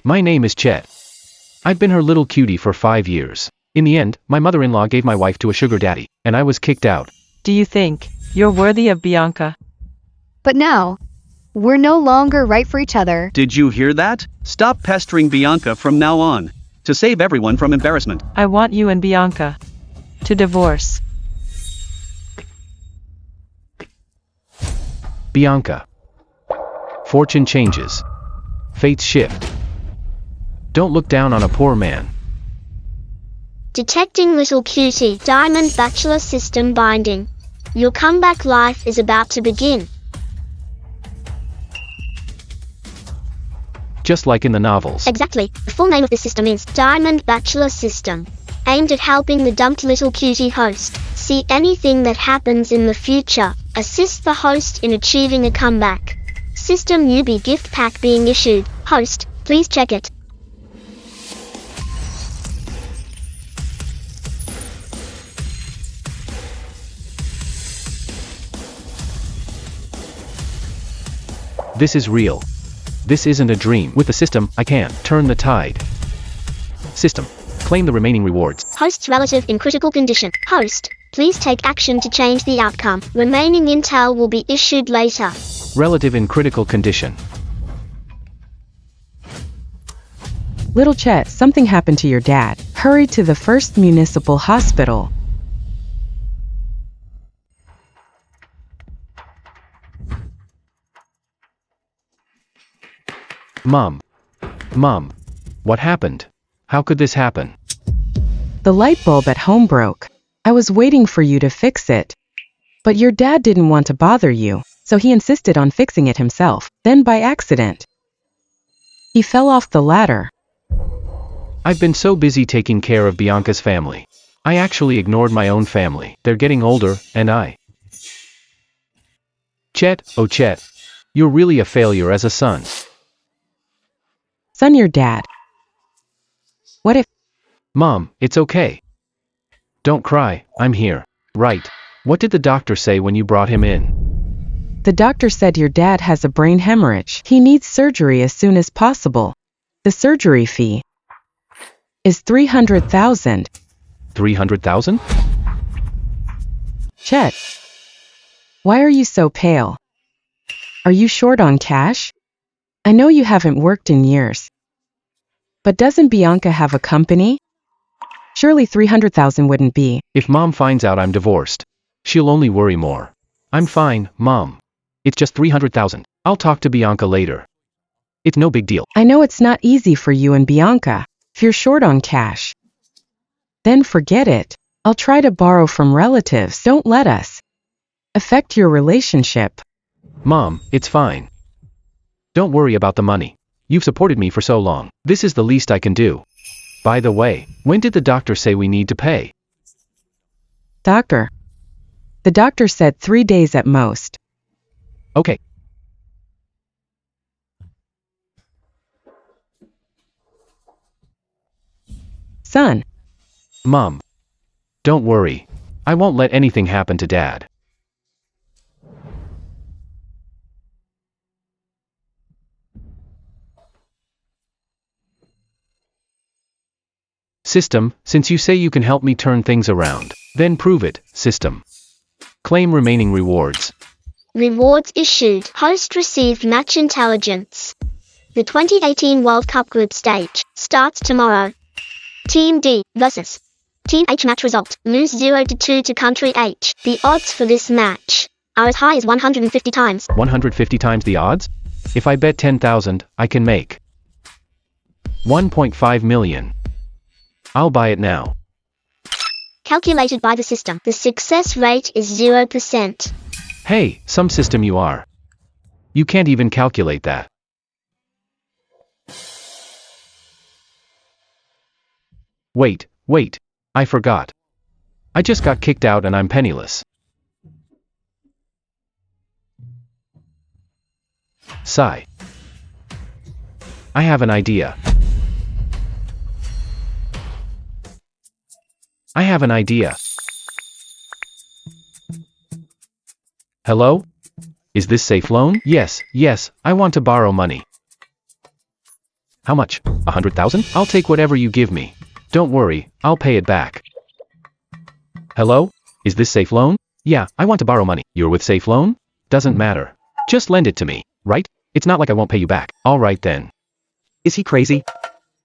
My name is Chet. I've been her little cutie for 5 years. In the end, my mother-in-law gave my wife to a sugar daddy, and I was kicked out. Do you think you're worthy of Bianca? But now, we're no longer right for each other. Did you hear that? Stop pestering Bianca from now on. To save everyone from embarrassment. I want you and Bianca to divorce. Bianca. Fortune changes. Fates shift. Don't look down on a poor man. Detecting little cutie. Diamond Bachelor System binding. Your comeback life is about to begin. Just like in the novels. Exactly. The full name of this system is Diamond Bachelor System. Aimed at helping the dumped little cutie host see anything that happens in the future. Assist the host in achieving a comeback. System newbie gift pack being issued. Host, please check it. This is real. This isn't a dream. With the system, I can turn the tide. System. Claim the remaining rewards. Host's relative in critical condition. Host, please take action to change the outcome. Remaining intel will be issued later. Relative in critical condition. Little Chet, something happened to your dad. Hurry to the first municipal hospital. Mom. Mom. What happened? How could this happen? The light bulb at home broke. I was waiting for you to fix it. But your dad didn't want to bother you, so he insisted on fixing it himself. Then by accident, he fell off the ladder. I've been so busy taking care of Bianca's family. I actually ignored my own family. They're getting older, and I... Chet, oh Chet. You're really a failure as a son. Son, your dad. What if... Mom, it's okay. Don't cry, I'm here. Right. What did the doctor say when you brought him in? The doctor said your dad has a brain hemorrhage. He needs surgery as soon as possible. The surgery fee is $300,000. 300,000? Chet, why are you so pale? Are you short on cash? I know you haven't worked in years. But doesn't Bianca have a company? Surely 300,000 wouldn't be. If Mom finds out I'm divorced, she'll only worry more. I'm fine, Mom. It's just 300,000. I'll talk to Bianca later. It's no big deal. I know it's not easy for you and Bianca. If you're short on cash, then forget it. I'll try to borrow from relatives. Don't let us affect your relationship. Mom, it's fine. Don't worry about the money. You've supported me for so long. This is the least I can do. By the way, when did the doctor say we need to pay? Doctor. The doctor said 3 days at most. Okay. Son. Mom. Don't worry. I won't let anything happen to Dad. System, since you say you can help me turn things around, then prove it, system. Claim remaining rewards. Rewards issued. Host received match intelligence. The 2018 World Cup group stage starts tomorrow. Team D versus Team H. Match result: lose 0-2 to country H. The odds for this match are as high as 150 times. 150 times the odds? If I bet 10,000, I can make 1.5 million. I'll buy it now. Calculated by the system. The success rate is 0%. Hey, some system you are. You can't even calculate that. Wait, I forgot. I just got kicked out and I'm penniless. Sigh. I have an idea. Hello? Is this safe loan? Yes, I want to borrow money. How much? 100,000? I'll take whatever you give me. Don't worry, I'll pay it back. Hello? Is this Safe Loan? Yeah, I want to borrow money. You're with Safe Loan? Doesn't matter. Just lend it to me, right? It's not like I won't pay you back. Alright then. Is he crazy?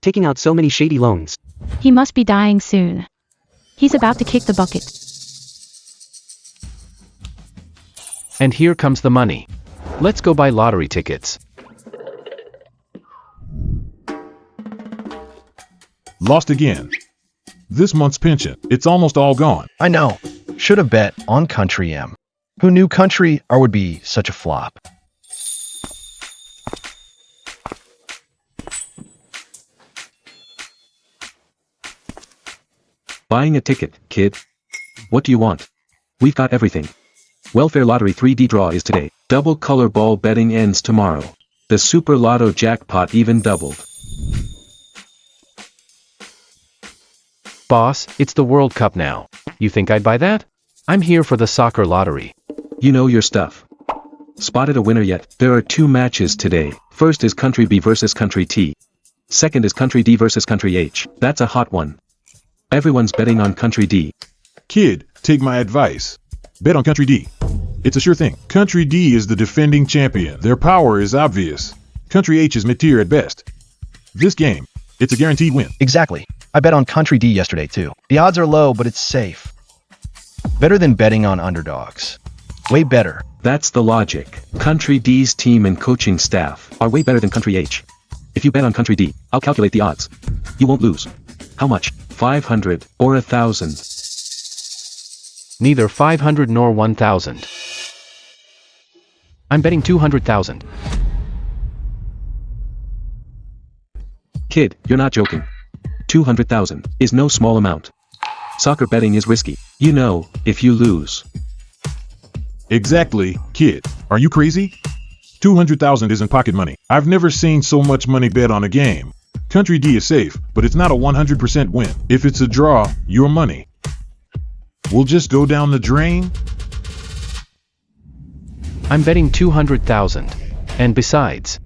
Taking out so many shady loans. He must be dying soon. He's about to kick the bucket. And here comes the money. Let's go buy lottery tickets. Lost again. This month's pension, it's almost all gone. I know. Should have bet on Country M. Who knew Country R would be such a flop? Buying a ticket, kid. What do you want? We've got everything. Welfare Lottery 3D draw is today. Double color ball betting ends tomorrow. The Super Lotto jackpot even doubled. Boss, it's the World Cup now. You think I'd buy that? I'm here for the soccer lottery. You know your stuff. Spotted a winner yet? There are 2 matches today. First is Country B versus Country T. Second is Country D versus Country H. That's a hot one. Everyone's betting on Country D. Kid, take my advice. Bet on Country D. It's a sure thing. Country D is the defending champion. Their power is obvious. Country H is mid-tier at best. This game, it's a guaranteed win. Exactly. I bet on Country D yesterday too. The odds are low, but it's safe. Better than betting on underdogs. Way better. That's the logic. Country D's team and coaching staff are way better than Country H. If you bet on Country D, I'll calculate the odds. You won't lose. How much? 500 or 1,000? Neither 500 nor 1,000. I'm betting 200,000. Kid, you're not joking. 200,000 is no small amount. Soccer betting is risky. You know, if you lose. Exactly, kid. Are you crazy? 200,000 isn't pocket money. I've never seen so much money bet on a game. Country D is safe, but it's not a 100% win. If it's a draw, your money will just go down the drain. I'm betting 200,000. And besides,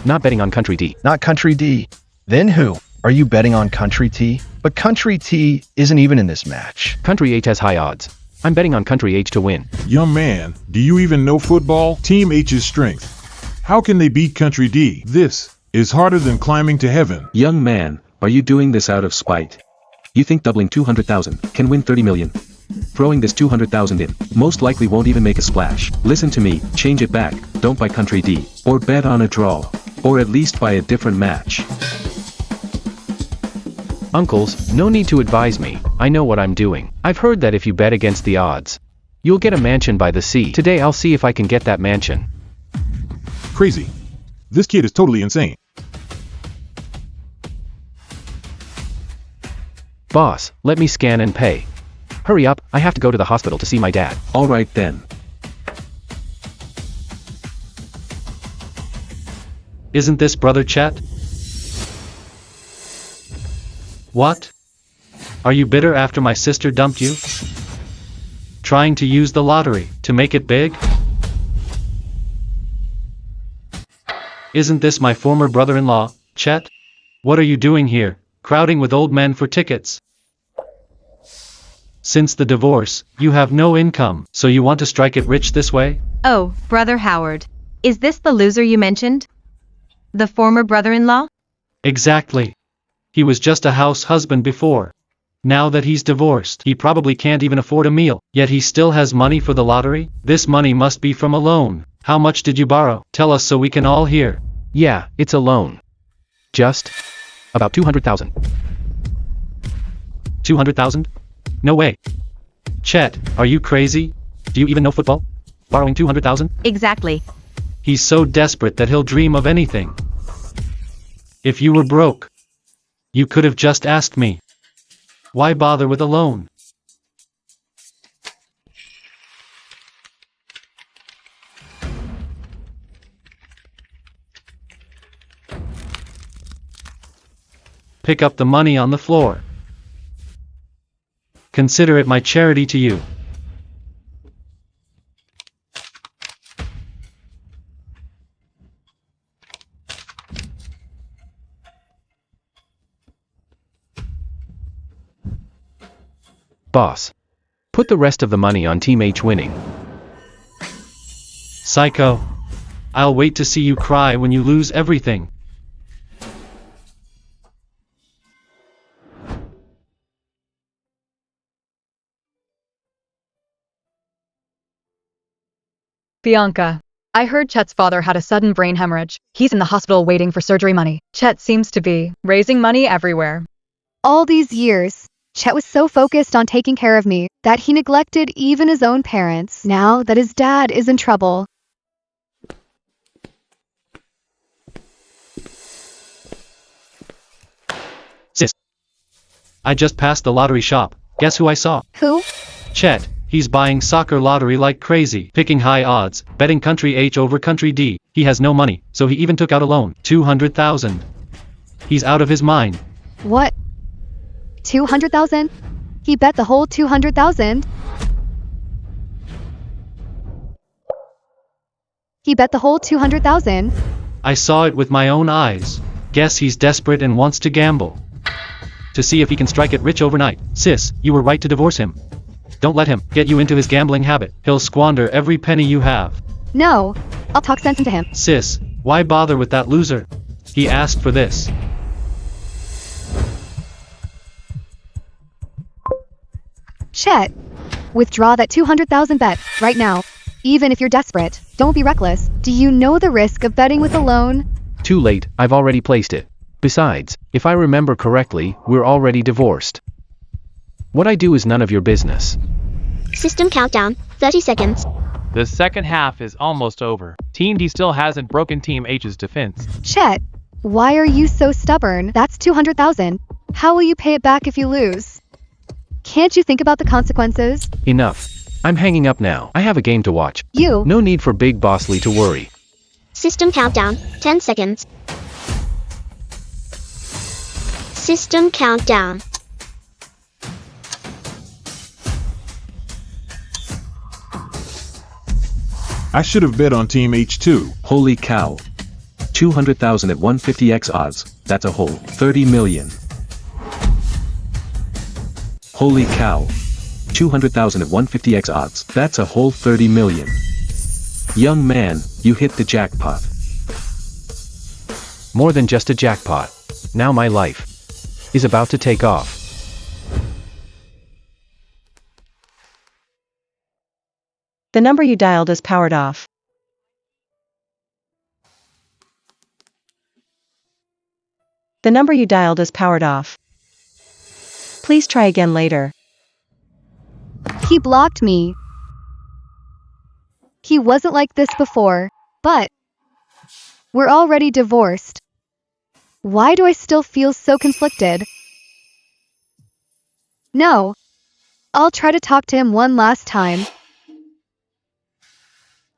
not betting on Country D. Not Country D. Then who? Are you betting on Country T? But Country T isn't even in this match. Country H has high odds. I'm betting on Country H to win. Young man, do you even know football? Team H's strength. How can they beat Country D? This is harder than climbing to heaven. Young man, are you doing this out of spite? You think doubling 200,000 can win 30 million? Throwing this 200,000 in most likely won't even make a splash. Listen to me, change it back. Don't buy Country D. Or bet on a draw. Or at least buy a different match. Uncles, no need to advise me. I know what I'm doing. I've heard that if you bet against the odds, you'll get a mansion by the sea. Today I'll see if I can get that mansion. Crazy. This kid is totally insane. Boss, let me scan and pay. Hurry up, I have to go to the hospital to see my dad. Alright then. Isn't this brother Chet? What? Are you bitter after my sister dumped you? Trying to use the lottery to make it big? Isn't this my former brother-in-law, Chet? What are you doing here, crowding with old men for tickets? Since the divorce, you have no income, so you want to strike it rich this way? Oh, Brother Howard. Is this the loser you mentioned? The former brother-in-law? Exactly. He was just a house husband before. Now that he's divorced, he probably can't even afford a meal, yet he still has money for the lottery? This money must be from a loan. How much did you borrow? Tell us so we can all hear. Yeah, it's a loan. Just about 200,000. 200,000? No way. Chet, are you crazy? Do you even know football? Borrowing 200,000? Exactly. He's so desperate that he'll dream of anything. If you were broke, you could have just asked me. Why bother with a loan? Pick up the money on the floor. Consider it my charity to you. Boss. Put the rest of the money on Team H winning. Psycho. I'll wait to see you cry when you lose everything. Bianca. I heard Chet's father had a sudden brain hemorrhage. He's in the hospital waiting for surgery money. Chet seems to be raising money everywhere. All these years, Chet was so focused on taking care of me that he neglected even his own parents. Now that his dad is in trouble. Sis. I just passed the lottery shop. Guess who I saw? Who? Chet. He's buying soccer lottery like crazy, picking high odds, betting country H over country D. He has no money, so he even took out a loan. 200,000. He's out of his mind. What? 200,000? He bet the whole 200,000? He bet the whole 200,000? I saw it with my own eyes. Guess he's desperate and wants to gamble. To see if he can strike it rich overnight. Sis, you were right to divorce him. Don't let him get you into his gambling habit. He'll squander every penny you have. No. I'll talk sense into him. Sis, why bother with that loser? He asked for this. Chet. Withdraw that 200,000 bet right now. Even if you're desperate, don't be reckless. Do you know the risk of betting with a loan? Too late, I've already placed it. Besides, if I remember correctly, we're already divorced. What I do is none of your business. System countdown, 30 seconds. The second half is almost over. Team D still hasn't broken Team H's defense. Chet, why are you so stubborn? That's 200,000. How will you pay it back if you lose? Can't you think about the consequences? Enough. I'm hanging up now. I have a game to watch. No need for Big Boss Lee to worry. System countdown, 10 seconds. System countdown. I should have bet on Team H2. Holy cow. 200,000 at 150x odds. That's a whole 30 million. Holy cow. 200,000 at 150x odds. That's a whole 30 million. Young man, you hit the jackpot. More than just a jackpot. Now my life is about to take off. The number you dialed is powered off. The number you dialed is powered off. Please try again later. He blocked me. He wasn't like this before, but we're already divorced. Why do I still feel so conflicted? No. I'll try to talk to him one last time.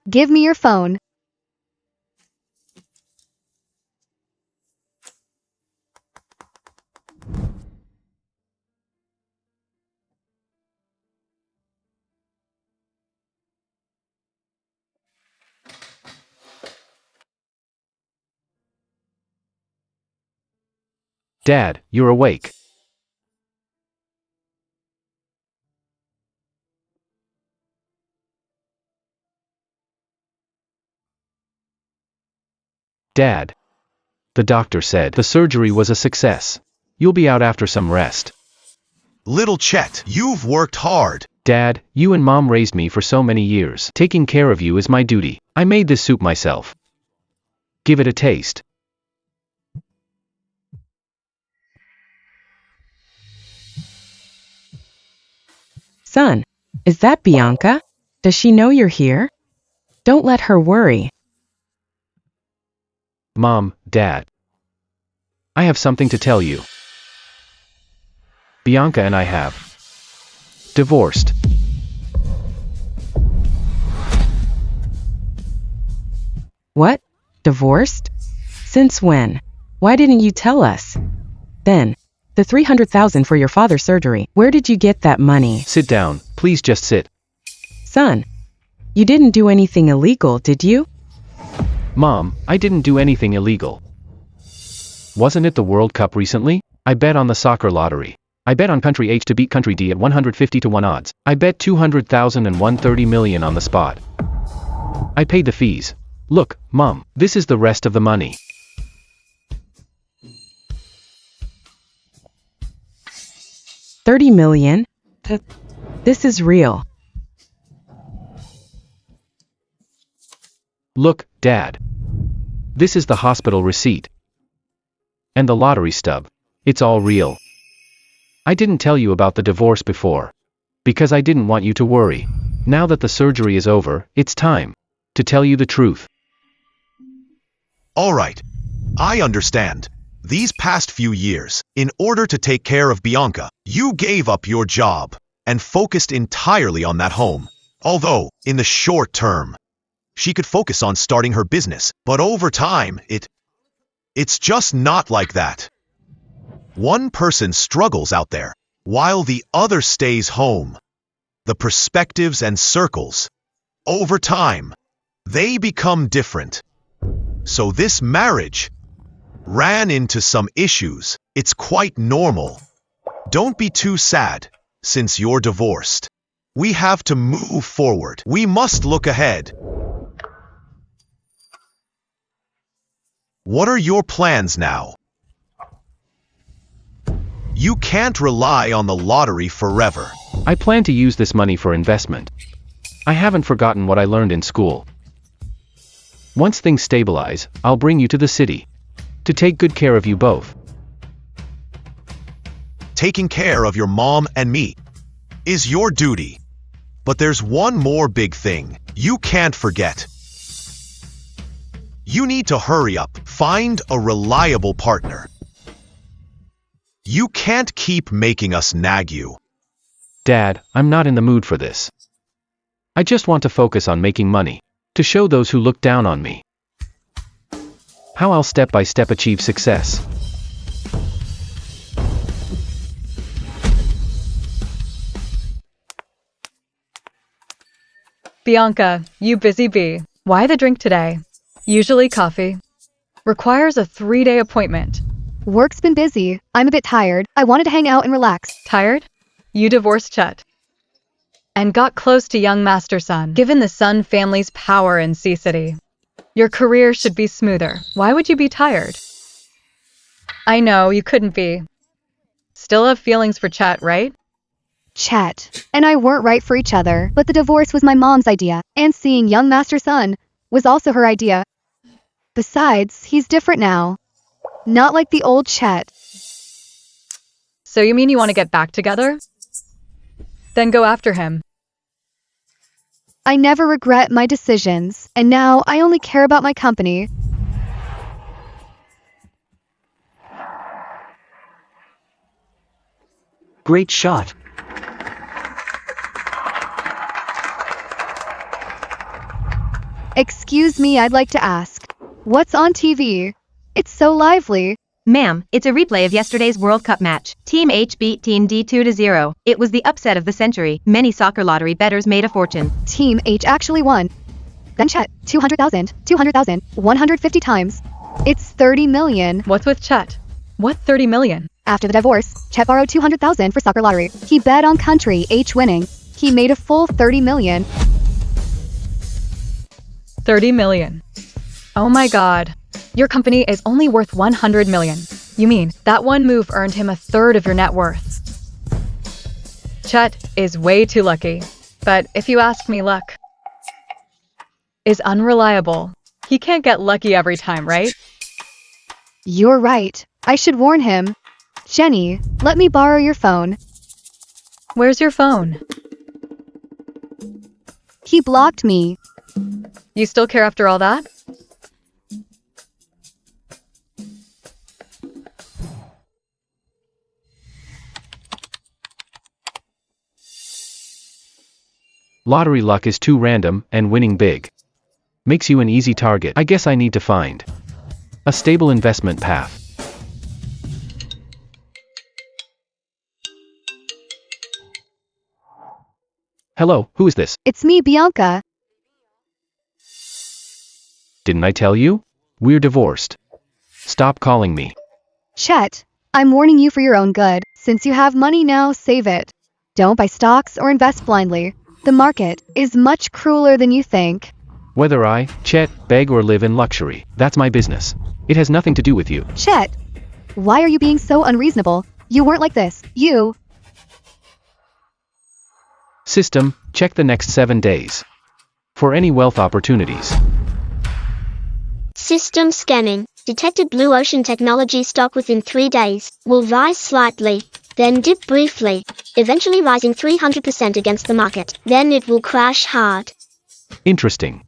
Give me your phone. Dad, you're awake. Dad. The doctor said the surgery was a success. You'll be out after some rest. Little Chet, you've worked hard. Dad, you and Mom raised me for so many years. Taking care of you is my duty. I made this soup myself. Give it a taste. Son, is that Bianca? Does she know you're here? Don't let her worry. Mom, Dad. I have something to tell you. Bianca and I have divorced. What? Divorced? Since when? Why didn't you tell us? Then, the 300,000 for your father's surgery. Where did you get that money? Sit down, please just sit. Son, you didn't do anything illegal, did you? Mom, I didn't do anything illegal. Wasn't it the World Cup recently? I bet on the soccer lottery. I bet on country H to beat country D at 150 to 1 odds. I bet 200,000 and won 30 million on the spot. I paid the fees. Look, Mom, this is the rest of the money. $30 million? This is real. Look, Dad. This is the hospital receipt. And the lottery stub. It's all real. I didn't tell you about the divorce before. Because I didn't want you to worry. Now that the surgery is over, it's time to tell you the truth. All right. I understand. These past few years, in order to take care of Bianca, you gave up your job and focused entirely on that home. Although, in the short term, she could focus on starting her business, but over time, it's just not like that. One person struggles out there, while the other stays home. The perspectives and circles, over time, they become different. So this marriage ran into some issues. It's quite normal. Don't be too sad, since you're divorced. We have to move forward. We must look ahead. What are your plans now? You can't rely on the lottery forever. I plan to use this money for investment. I haven't forgotten what I learned in school. Once things stabilize, I'll bring you to the city. To take good care of you both. Taking care of your mom and me is your duty. But there's one more big thing you can't forget. You need to hurry up. Find a reliable partner. You can't keep making us nag you. Dad, I'm not in the mood for this. I just want to focus on making money, to show those who look down on me how I'll step by step achieve success. Bianca, you busy bee. Why the drink today? Usually coffee. Requires a 3-day appointment. Work's been busy. I'm a bit tired. I wanted to hang out and relax. Tired? You divorced Chet and got close to young Master Sun. Given the Sun family's power in Sea City, your career should be smoother. Why would you be tired? I know, you couldn't be. Still have feelings for Chet, right? Chet and I weren't right for each other, but the divorce was my mom's idea, and seeing young Master Sun was also her idea. Besides, he's different now. Not like the old Chet. So you mean you want to get back together? Then go after him. I never regret my decisions, and now I only care about my company. Great shot. Excuse me, I'd like to ask. What's on TV? It's so lively. Ma'am, it's a replay of yesterday's World Cup match. Team H beat Team D 2-0. It was the upset of the century. Many soccer lottery bettors made a fortune. Team H actually won. Then Chet, 200,000, 200,000, 150 times. It's 30 million. What's with Chet? What 30 million? After the divorce, Chet borrowed 200,000 for soccer lottery. He bet on country H winning. He made a full 30 million. 30 million. Oh my god. Your company is only worth 100 million. You mean that one move earned him 1/3 of your net worth? Chet is way too lucky. But if you ask me, luck is unreliable. He can't get lucky every time, right? You're right. I should warn him. Jenny, let me borrow your phone. Where's your phone? He blocked me. You still care after all that? Lottery luck is too random, and winning big makes you an easy target. I guess I need to find a stable investment path. Hello, who is this? It's me, Bianca. Didn't I tell you? We're divorced. Stop calling me. Chet, I'm warning you for your own good. Since you have money now, save it. Don't buy stocks or invest blindly. The market is much crueler than you think. Whether I, Chet, beg or live in luxury, that's my business. It has nothing to do with you. Chet, why are you being so unreasonable? You weren't like this. System, check the next 7 days. For any wealth opportunities. System scanning. Detected blue ocean technology stock within 3 days. Will rise slightly, then dip briefly, eventually rising 300% against the market. Then it will crash hard. Interesting.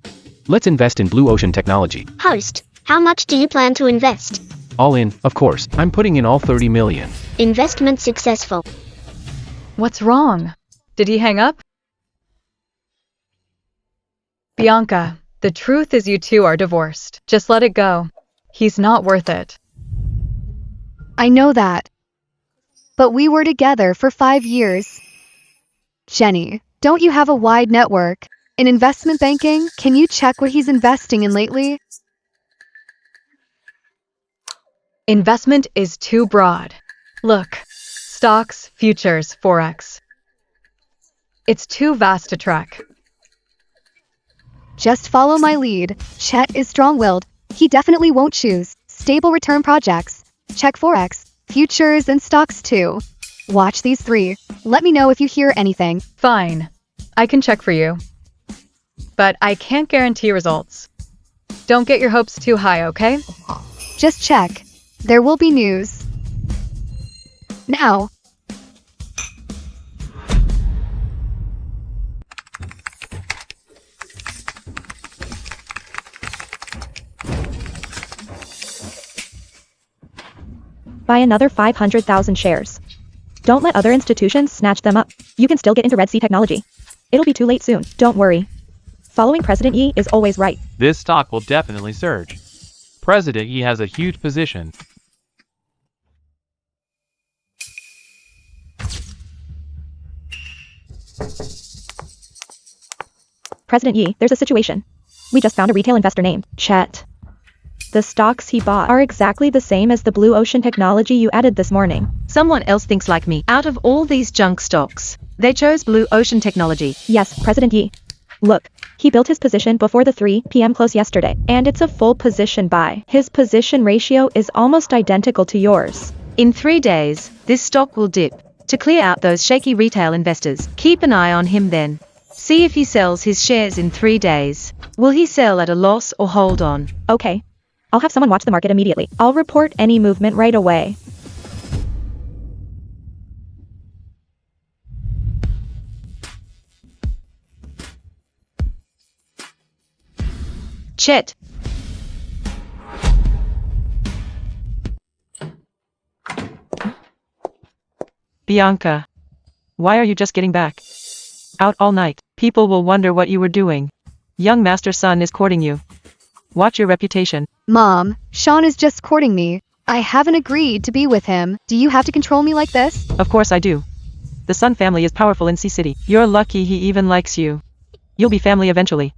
Let's invest in blue ocean technology. Host, how much do you plan to invest? All in, of course. I'm putting in all 30 million. Investment successful. What's wrong? Did he hang up? Bianca, the truth is you two are divorced. Just let it go. He's not worth it. I know that. But we were together for 5 years. Jenny, don't you have a wide network? In investment banking, can you check what he's investing in lately? Investment is too broad. Look, stocks, futures, forex. It's too vast to track. Just follow my lead. Chet is strong-willed. He definitely won't choose stable return projects. Check forex, futures, and stocks too. Watch these 3. Let me know if you hear anything. Fine. I can check for you. But I can't guarantee results. Don't get your hopes too high, okay? Just check. There will be news. Now. Buy another 500,000 shares. Don't let other institutions snatch them up. You can still get into Red Sea technology. It'll be too late soon, don't worry. Following President Yi is always right. This stock will definitely surge. President Yi has a huge position. President Yi, there's a situation. We just found a retail investor named Chet. The stocks he bought are exactly the same as the blue ocean technology you added this morning. Someone else thinks like me. Out of all these junk stocks, they chose blue ocean technology. Yes, President Yi. Look, he built his position before the 3 p.m. close yesterday, and it's a full position buy. His position ratio is almost identical to yours. In 3 days, this stock will dip. To clear out those shaky retail investors, keep an eye on him then. See if he sells his shares in 3 days. Will he sell at a loss or hold on? Okay. I'll have someone watch the market immediately. I'll report any movement right away. Chet. Bianca. Why are you just getting back? Out all night. People will wonder what you were doing. Young master son is courting you. Watch your reputation. Mom, Sean is just courting me. I haven't agreed to be with him. Do you have to control me like this? Of course I do. The Sun family is powerful in Sea City. You're lucky he even likes you. You'll be family eventually.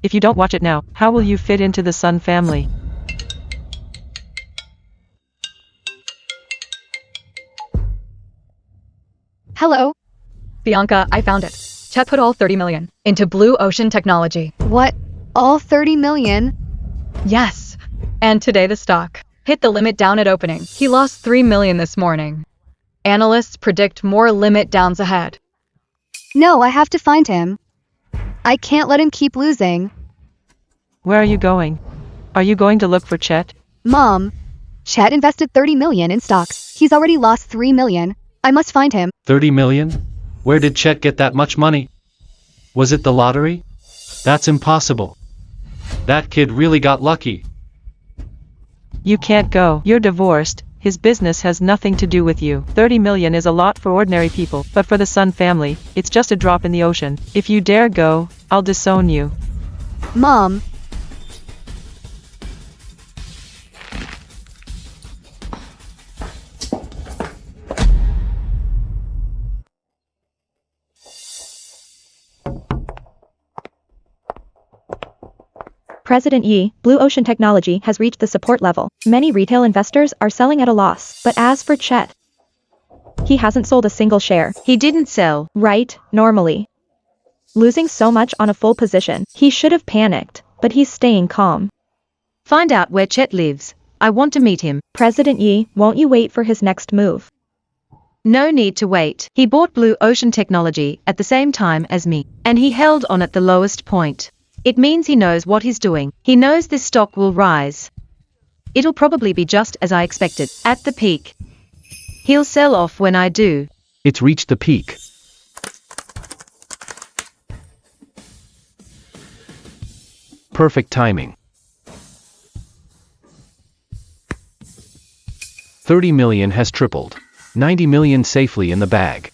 If you don't watch it now, how will you fit into the Sun family? Hello? Bianca, I found it. Chet put all 30 million into blue ocean technology. What? All 30 million? Yes. And today the stock hit the limit down at opening. He lost 3 million this morning. Analysts predict more limit downs ahead. No, I have to find him. I can't let him keep losing. Where are you going? Are you going to look for Chet? Mom, Chet invested 30 million in stocks. He's already lost 3 million. I must find him. 30 million? Where did Chet get that much money? Was it the lottery? That's impossible. That kid really got lucky. You can't go. You're divorced. His business has nothing to do with you. 30 million is a lot for ordinary people, but for the Sun family, it's just a drop in the ocean. If you dare go, I'll disown you. Mom. President Yi, Blue Ocean Technology has reached the support level. Many retail investors are selling at a loss. But as for Chet, He hasn't sold a single share. He didn't sell. Right, normally. Losing so much on a full position, he should have panicked, but he's staying calm. Find out where Chet lives. I want to meet him. President Yi, won't you wait for his next move? No need to wait. He bought Blue Ocean Technology at the same time as me, and he held on at the lowest point. It means he knows what he's doing. He knows this stock will rise. It'll probably be just as I expected, at the peak. He'll sell off when I do. It's reached the peak. Perfect timing. 30 million has tripled. 90 million safely in the bag.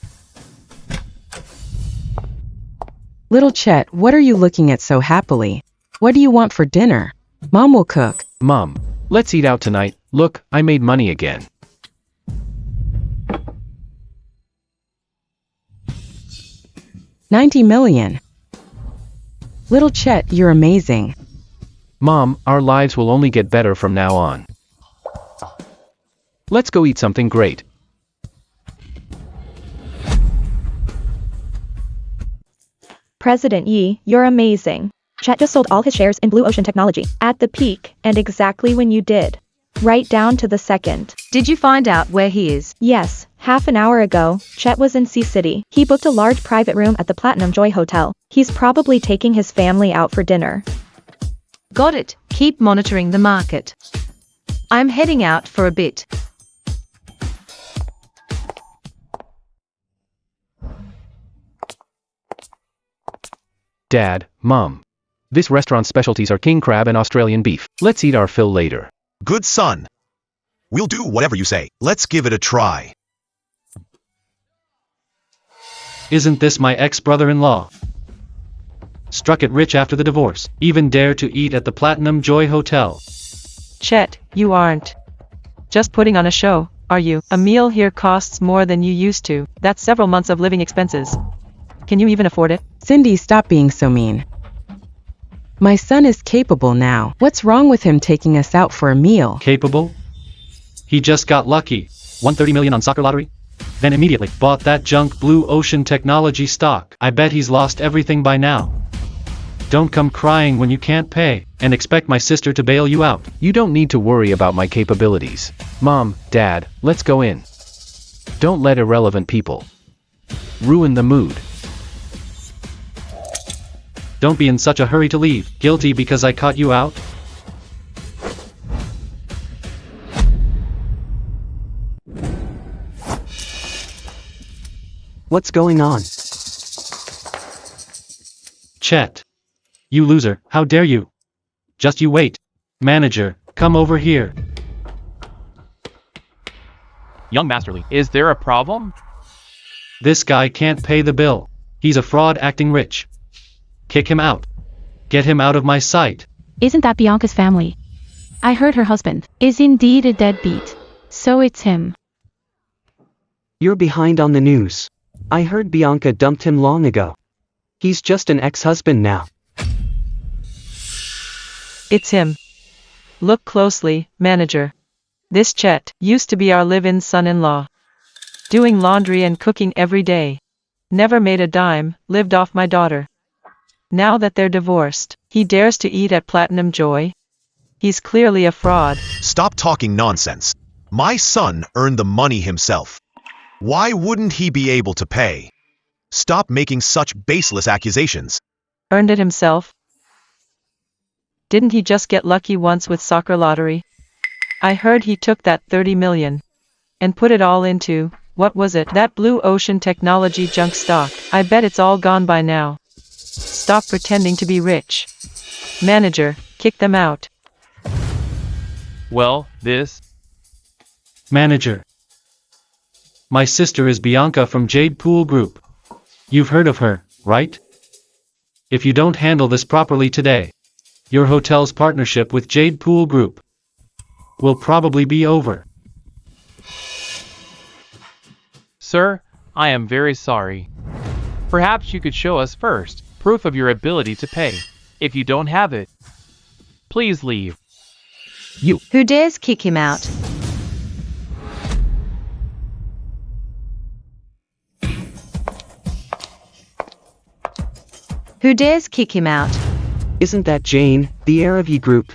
Little Chet, what are you looking at so happily? What do you want for dinner? Mom will cook. Mom, let's eat out tonight. Look, I made money again. $90 million. Little Chet, you're amazing. Mom, our lives will only get better from now on. Let's go eat something great. President Yi, you're amazing. Chet just sold all his shares in Blue Ocean Technology, at the peak, and exactly when you did. Right down to the second. Did you find out where he is? Yes, half an hour ago, Chet was in Sea City. He booked a large private room at the Platinum Joy Hotel. He's probably taking his family out for dinner. Got it. Keep monitoring the market. I'm heading out for a bit. Dad, Mom. This restaurant's specialties are king crab and Australian beef. Let's eat our fill later. Good son. We'll do whatever you say. Let's give it a try. Isn't this my ex-brother-in-law? Struck it rich after the divorce. Even dare to eat at the Platinum Joy Hotel. Chet, you aren't just putting on a show, are you? A meal here costs more than you used to. That's several months of living expenses. Can you even afford it? Cindy, stop being so mean. My son is capable now. What's wrong with him taking us out for a meal? Capable? He just got lucky. Won 30 million on soccer lottery? Then immediately bought that junk Blue Ocean Technology stock. I bet he's lost everything by now. Don't come crying when you can't pay, and expect my sister to bail you out. You don't need to worry about my capabilities. Mom, Dad, let's go in. Don't let irrelevant people ruin the mood. Don't be in such a hurry to leave. Guilty because I caught you out? What's going on? Chet. You loser, how dare you? Just you wait. Manager, come over here. Young Masterly, is there a problem? This guy can't pay the bill. He's a fraud acting rich. Kick him out. Get him out of my sight. Isn't that Bianca's family? I heard her husband is indeed a deadbeat. So it's him. You're behind on the news. I heard Bianca dumped him long ago. He's just an ex-husband now. It's him. Look closely, manager. This Chet used to be our live-in son-in-law. Doing laundry and cooking every day. Never made a dime, lived off my daughter. Now that they're divorced, he dares to eat at Platinum Joy? He's clearly a fraud. Stop talking nonsense. My son earned the money himself. Why wouldn't he be able to pay? Stop making such baseless accusations. Earned it himself? Didn't he just get lucky once with soccer lottery? I heard he took that 30 million and put it all into, what was it, that Blue Ocean Technology junk stock. I bet it's all gone by now. Stop pretending to be rich. Manager, kick them out. Well, this... Manager. My sister is Bianca from Jade Pool Group. You've heard of her, right? If you don't handle this properly today, your hotel's partnership with Jade Pool Group will probably be over. Sir, I am very sorry. Perhaps you could show us first proof of your ability to pay. If you don't have it, please leave. You. Who dares kick him out? Who dares kick him out? Isn't that Jane, the heir of E Group?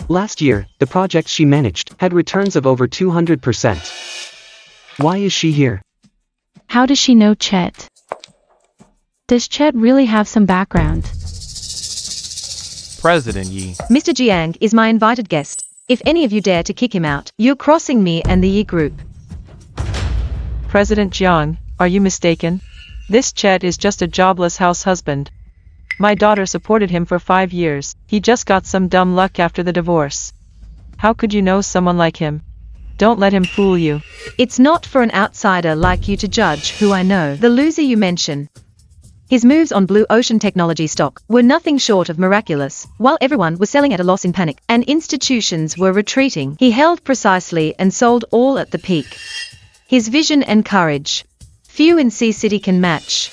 Last year, the projects she managed had returns of over 200%. Why is she here? How does she know Chet? Does Chet really have some background? President Yi. Mr. Jiang is my invited guest. If any of you dare to kick him out, you're crossing me and the Yi Group. President Jiang, are you mistaken? This Chet is just a jobless house husband. My daughter supported him for 5 years. He just got some dumb luck after the divorce. How could you know someone like him? Don't let him fool you. It's not for an outsider like you to judge who I know. The loser you mention. His moves on Blue Ocean Technology stock were nothing short of miraculous. While everyone was selling at a loss in panic and institutions were retreating, he held precisely and sold all at the peak. His vision and courage. Few in Sea City can match.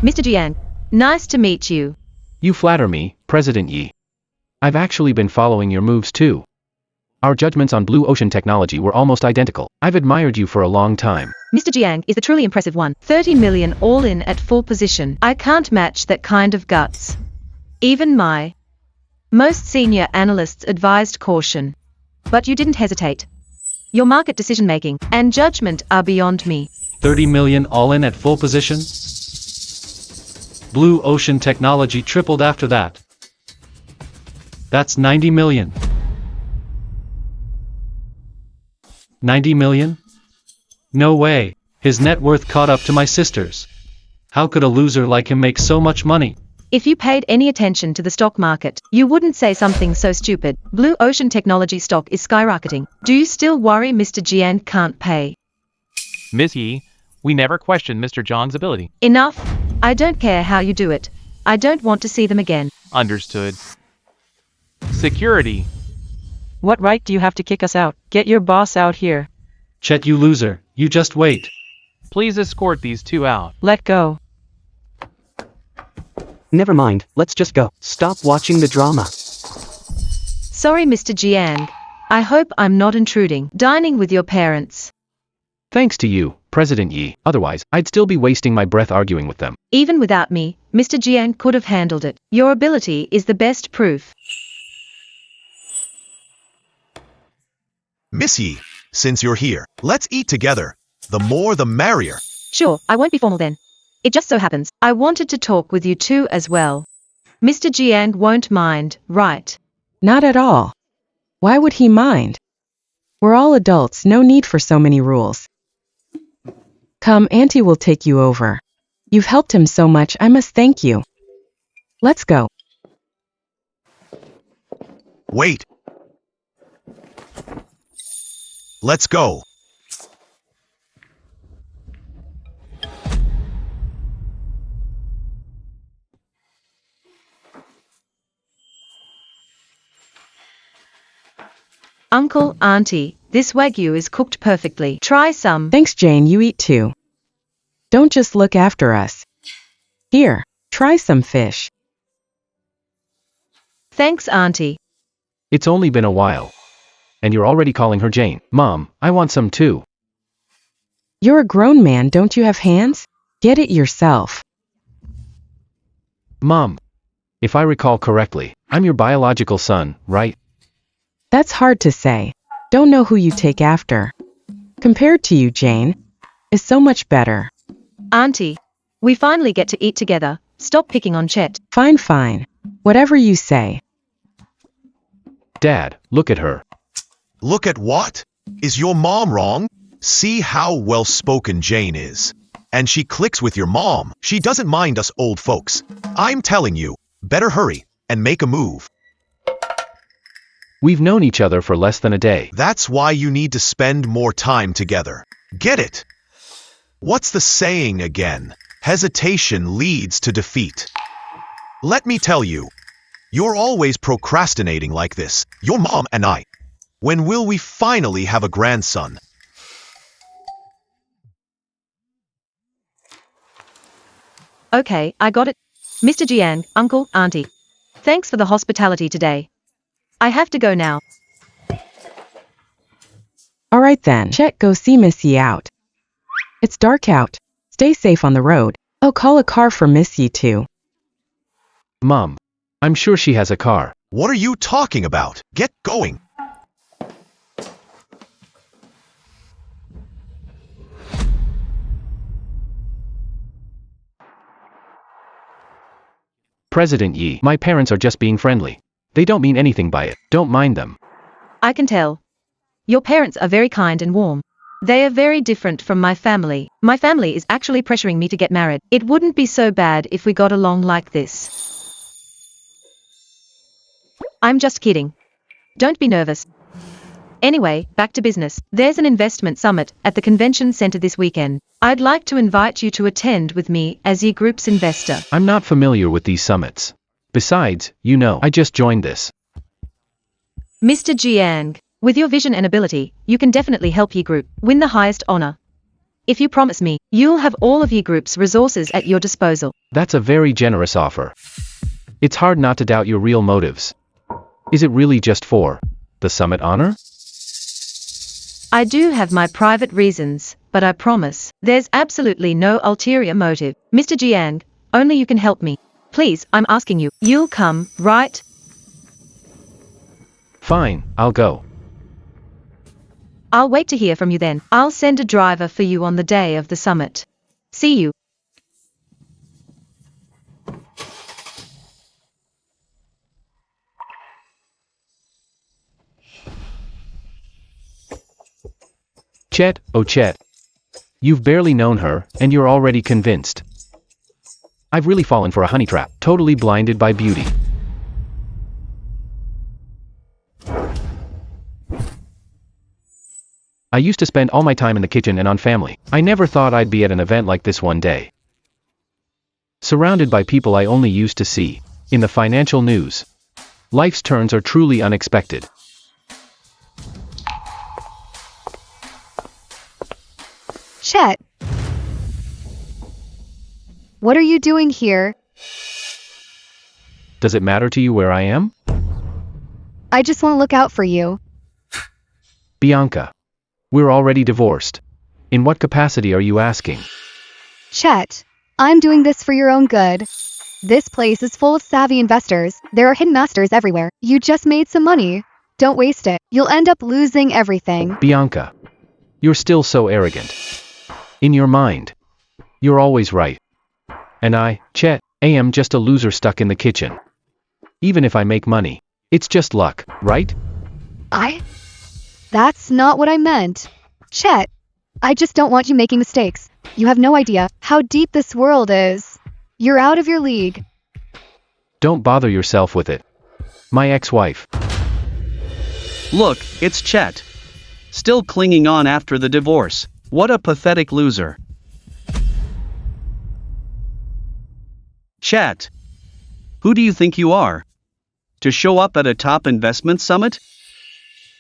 Mr. Jiang, nice to meet you. You flatter me, President Yi. I've actually been following your moves too. Our judgments on Blue Ocean Technology were almost identical. I've admired you for a long time. Mr. Jiang is the truly impressive one. 30 million all in at full position. I can't match that kind of guts. Even my most senior analysts advised caution. But you didn't hesitate. Your market decision-making and judgment are beyond me. 30 million all in at full position? Blue Ocean Technology tripled after that. That's 90 million. 90 million? No way. His net worth caught up to my sister's. How could a loser like him make so much money? If you paid any attention to the stock market, you wouldn't say something so stupid. Blue Ocean Technology stock is skyrocketing. Do you still worry Mr. Jiang can't pay? Miss Yi, we never questioned Mr. Zhang's ability. Enough. I don't care how you do it. I don't want to see them again. Understood. Security. What right do you have to kick us out? Get your boss out here. Chet, you loser, you just wait. Please escort these two out. Let go. Never mind, let's just go. Stop watching the drama. Sorry, Mr. Jiang. I hope I'm not intruding. Dining with your parents. Thanks to you, President Yi. Otherwise, I'd still be wasting my breath arguing with them. Even without me, Mr. Jiang could have handled it. Your ability is the best proof. Miss Yi, since you're here, let's eat together. The more the merrier. Sure, I won't be formal then. It just so happens, I wanted to talk with you too as well. Mr. Jiang won't mind, right? Not at all. Why would he mind? We're all adults, no need for so many rules. Come, Auntie will take you over. You've helped him so much, I must thank you. Let's go. Wait. Let's go. Uncle, Auntie, this Wagyu is cooked perfectly. Try some. Thanks, Jane, you eat too. Don't just look after us. Here, try some fish. Thanks, Auntie. It's only been a while. And you're already calling her Jane. Mom, I want some too. You're a grown man, don't you have hands? Get it yourself. Mom, if I recall correctly, I'm your biological son, right? That's hard to say. Don't know who you take after. Compared to you, Jane, is so much better. Auntie, we finally get to eat together. Stop picking on Chet. Fine, fine. Whatever you say. Dad, look at her. Look at what? Is your mom wrong? See how well-spoken Jane is. And she clicks with your mom. She doesn't mind us old folks. I'm telling you, better hurry and make a move. We've known each other for less than a day. That's why you need to spend more time together. Get it? What's the saying again? Hesitation leads to defeat. Let me tell you, you're always procrastinating like this, your mom and I. When will we finally have a grandson? Okay, I got it. Mr. Jiang, Uncle, Auntie. Thanks for the hospitality today. I have to go now. All right then, Chet, go see Missy out. It's dark out. Stay safe on the road. Oh, call a car for Missy too. Mom. I'm sure she has a car. What are you talking about? Get going. President Yi, my parents are just being friendly. They don't mean anything by it. Don't mind them. I can tell. Your parents are very kind and warm. They are very different from my family. My family is actually pressuring me to get married. It wouldn't be so bad if we got along like this. I'm just kidding. Don't be nervous. Anyway, back to business. There's an investment summit at the convention center this weekend. I'd like to invite you to attend with me as Yi Group's investor. I'm not familiar with these summits. Besides, you know, I just joined this. Mr. Jiang, with your vision and ability, you can definitely help Yi Group win the highest honor. If you promise me, you'll have all of Yi Group's resources at your disposal. That's a very generous offer. It's hard not to doubt your real motives. Is it really just for the summit honor? I do have my private reasons, but I promise, there's absolutely no ulterior motive. Mr. Jiang, only you can help me. Please, I'm asking you, you'll come, right? Fine, I'll go. I'll wait to hear from you then. I'll send a driver for you on the day of the summit. See you. Chet, oh Chet. You've barely known her, and you're already convinced. I've really fallen for a honey trap, totally blinded by beauty. I used to spend all my time in the kitchen and on family. I never thought I'd be at an event like this one day. Surrounded by people I only used to see in the financial news. Life's turns are truly unexpected. Chet. What are you doing here? Does it matter to you where I am? I just want to look out for you. Bianca. We're already divorced. In what capacity are you asking? Chet, I'm doing this for your own good. This place is full of savvy investors. There are hidden masters everywhere. You just made some money. Don't waste it. You'll end up losing everything. Bianca. You're still so arrogant. In your mind. You're always right. And I, Chet, am just a loser stuck in the kitchen. Even if I make money, it's just luck, right? That's not what I meant. Chet, I just don't want you making mistakes. You have no idea how deep this world is. You're out of your league. Don't bother yourself with it. My ex-wife. Look, it's Chet. Still clinging on after the divorce. What a pathetic loser. Chet. Who do you think you are? To show up at a top investment summit?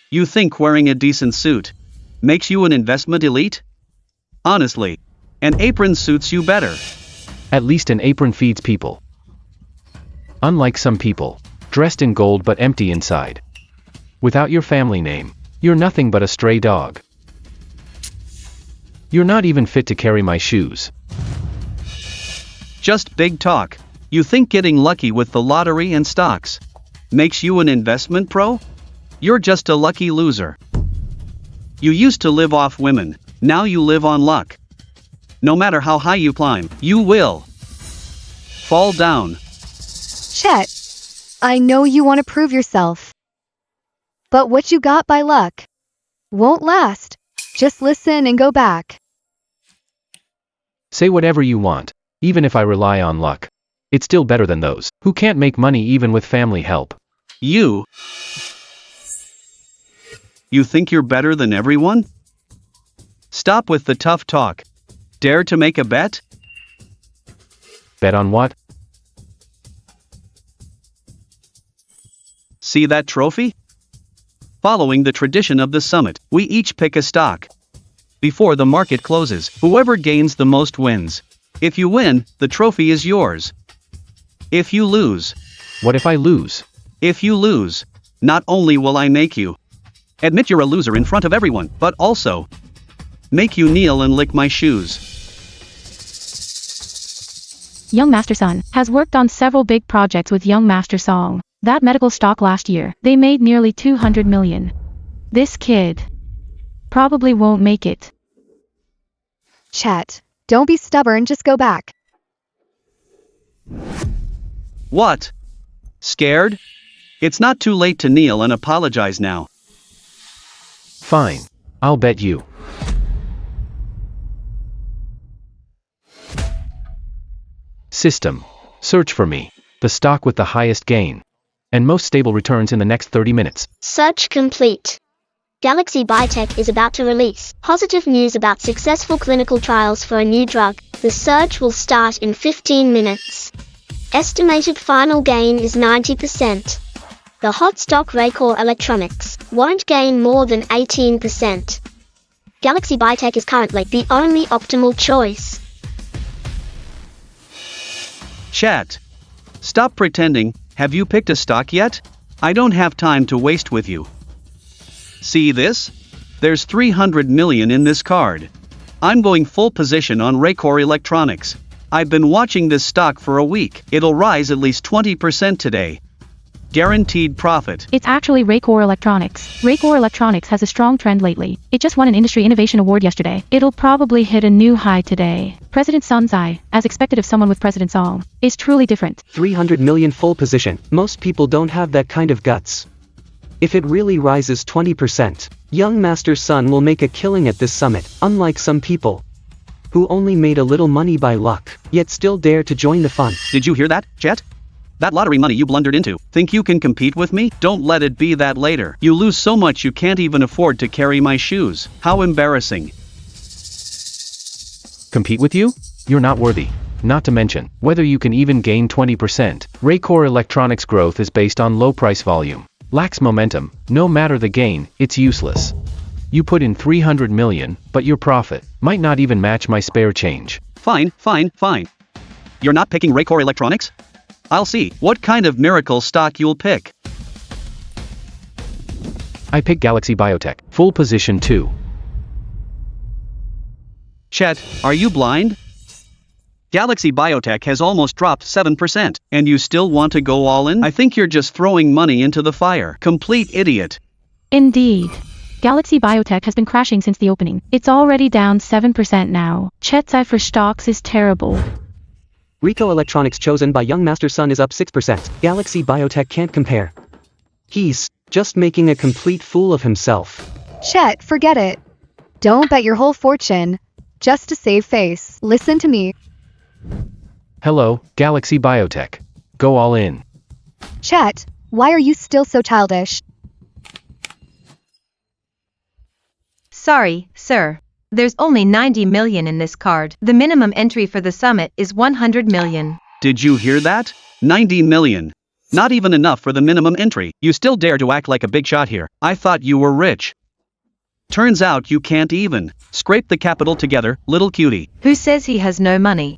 You think wearing a decent suit makes you an investment elite? Honestly, an apron suits you better. At least an apron feeds people. Unlike some people, dressed in gold but empty inside. Without your family name, you're nothing but a stray dog. You're not even fit to carry my shoes. Just big talk. You think getting lucky with the lottery and stocks makes you an investment pro? You're just a lucky loser. You used to live off women, now you live on luck. No matter how high you climb, you will fall down. Chet, I know you want to prove yourself. But what you got by luck won't last. Just listen and go back. Say whatever you want, even if I rely on luck. It's still better than those who can't make money even with family help. You think you're better than everyone? Stop with the tough talk. Dare to make a bet? Bet on what? See that trophy? Following the tradition of the summit, we each pick a stock. Before the market closes, whoever gains the most wins. If you win, the trophy is yours. If you lose. What if I lose? If you lose, not only will I make you admit you're a loser in front of everyone, but also make you kneel and lick my shoes. Young Master Sun, has worked on several big projects with Young Master Song. That medical stock last year, they made nearly 200 million. This kid probably won't make it. Chet, don't be stubborn, just go back. What? Scared? It's not too late to kneel and apologize now. Fine. I'll bet you. System. Search for me. The stock with the highest gain and most stable returns in the next 30 minutes. Search complete. Galaxy Biotech is about to release positive news about successful clinical trials for a new drug. The search will start in 15 minutes. Estimated final gain is 90%. The hot stock Raycore Electronics won't gain more than 18%. Galaxy Biotech is currently the only optimal choice. Chat. Stop pretending. Have you picked a stock yet? I don't have time to waste with you. See this? There's 300 million in this card. I'm going full position on Raycore Electronics. I've been watching this stock for a week. It'll rise at least 20% today. Guaranteed profit. It's actually Raycore Electronics. Raycore Electronics has a strong trend lately. It just won an Industry Innovation Award yesterday. It'll probably hit a new high today. President Sun's eye, as expected of someone with President Song, is truly different. 300 million full position. Most people don't have that kind of guts. If it really rises 20%, Young Master Sun will make a killing at this summit, unlike some people who only made a little money by luck, yet still dare to join the fun. Did you hear that, Chet? That lottery money you blundered into. Think you can compete with me? Don't let it be that later. You lose so much you can't even afford to carry my shoes. How embarrassing. Compete with you? You're not worthy. Not to mention, whether you can even gain 20%. Raycore Electronics growth is based on low price volume. Lacks momentum. No matter the gain, it's useless. You put in 300 million, but your profit might not even match my spare change. Fine. You're not picking Raycore Electronics? I'll see what kind of miracle stock you'll pick. I pick Galaxy Biotech. Full position 2. Chet, are you blind? Galaxy Biotech has almost dropped 7%, and you still want to go all in? I think you're just throwing money into the fire. Complete idiot. Indeed. Galaxy Biotech has been crashing since the opening. It's already down 7% now. Chet's eye for stocks is terrible. Rico Electronics chosen by Young Master Sun is up 6%. Galaxy Biotech can't compare. He's just making a complete fool of himself. Chet, forget it. Don't bet your whole fortune just to save face. Listen to me. Hello, Galaxy Biotech. Go all in. Chet, why are you still so childish? Sorry, sir. There's only 90 million in this card. The minimum entry for the summit is 100 million. Did you hear that? 90 million. Not even enough for the minimum entry. You still dare to act like a big shot here. I thought you were rich. Turns out you can't even. Scrape the capital together, little cutie. Who says he has no money?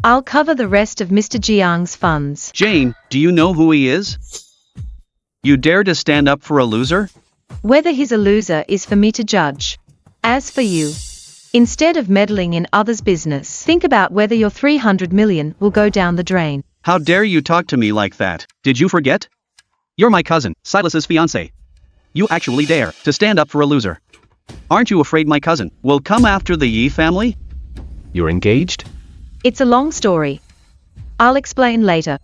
I'll cover the rest of Mr. Jiang's funds. Jane, do you know who he is? You dare to stand up for a loser? Whether he's a loser is for me to judge. As for you, instead of meddling in others' business, think about whether your 300 million will go down the drain. How dare you talk to me like that? Did you forget? You're my cousin, Silas's fiancé. You actually dare to stand up for a loser. Aren't you afraid my cousin will come after the Yi family? You're engaged? It's a long story. I'll explain later.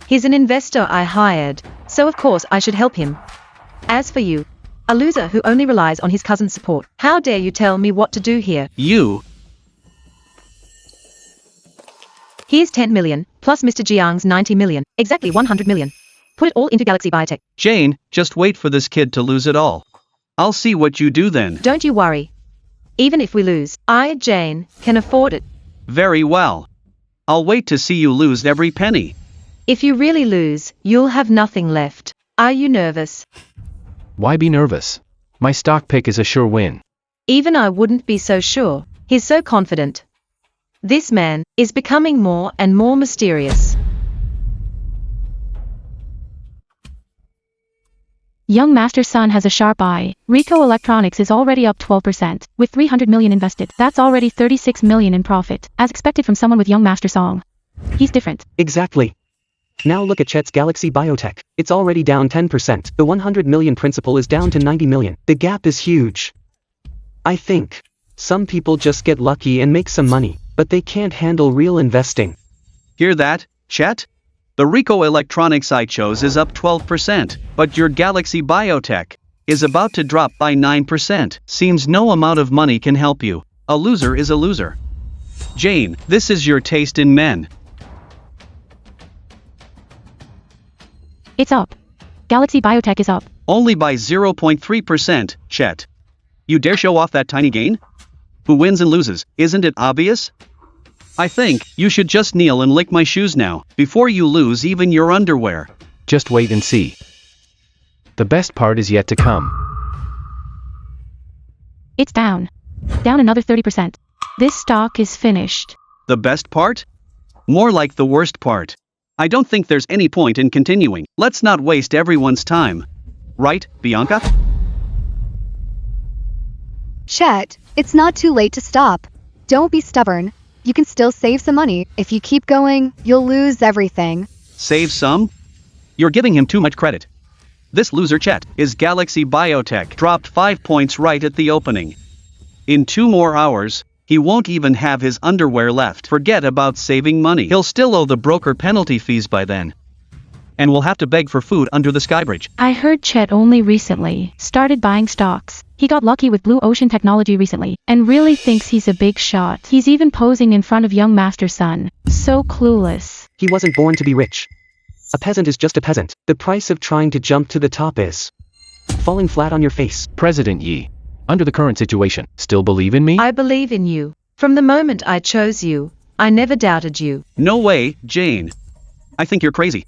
He's an investor I hired, so of course I should help him. As for you, a loser who only relies on his cousin's support, how dare you tell me what to do here? You. Here's 10 million, plus Mr. Jiang's 90 million, exactly 100 million. Put it all into Galaxy Biotech. Jane, just wait for this kid to lose it all. I'll see what you do then. Don't you worry. Even if we lose, I, Jane, can afford it. Very well. I'll wait to see you lose every penny. If you really lose, you'll have nothing left. Are you nervous? Why be nervous? My stock pick is a sure win. Even I wouldn't be so sure. He's so confident. This man is becoming more and more mysterious. Young Master's son has a sharp eye. Rico Electronics is already up 12%, with 300 million invested. That's already 36 million in profit, as expected from someone with Young Master song. He's different. Exactly. Now look at Chet's Galaxy Biotech. It's already down 10%. The 100 million principal is down to 90 million. The gap is huge. I think some people just get lucky and make some money, but they can't handle real investing. Hear that, Chet? The Rico Electronics I chose is up 12%, but your Galaxy Biotech is about to drop by 9%. Seems no amount of money can help you. A loser is a loser. Jane, this is your taste in men. It's up. Galaxy Biotech is up. Only by 0.3%, Chet. You dare show off that tiny gain? Who wins and loses, isn't it obvious? I think you should just kneel and lick my shoes now, before you lose even your underwear. Just wait and see. The best part is yet to come. It's down. Down another 30%. This stock is finished. The best part? More like the worst part. I don't think there's any point in continuing. Let's not waste everyone's time. Right, Bianca? Chet, it's not too late to stop. Don't be stubborn. You can still save some money. If you keep going, you'll lose everything. Save some? You're giving him too much credit. This loser Chet is Galaxy Biotech dropped 5 points right at the opening. In 2 more hours, he won't even have his underwear left. Forget about saving money. He'll still owe the broker penalty fees by then. And we'll have to beg for food under the Skybridge. I heard Chet only recently started buying stocks. He got lucky with Blue Ocean Technology recently, and really thinks he's a big shot. He's even posing in front of Young Master's son. So clueless. He wasn't born to be rich. A peasant is just a peasant. The price of trying to jump to the top is falling flat on your face. President Yi, under the current situation, still believe in me? I believe in you. From the moment I chose you, I never doubted you. No way, Jane. I think you're crazy.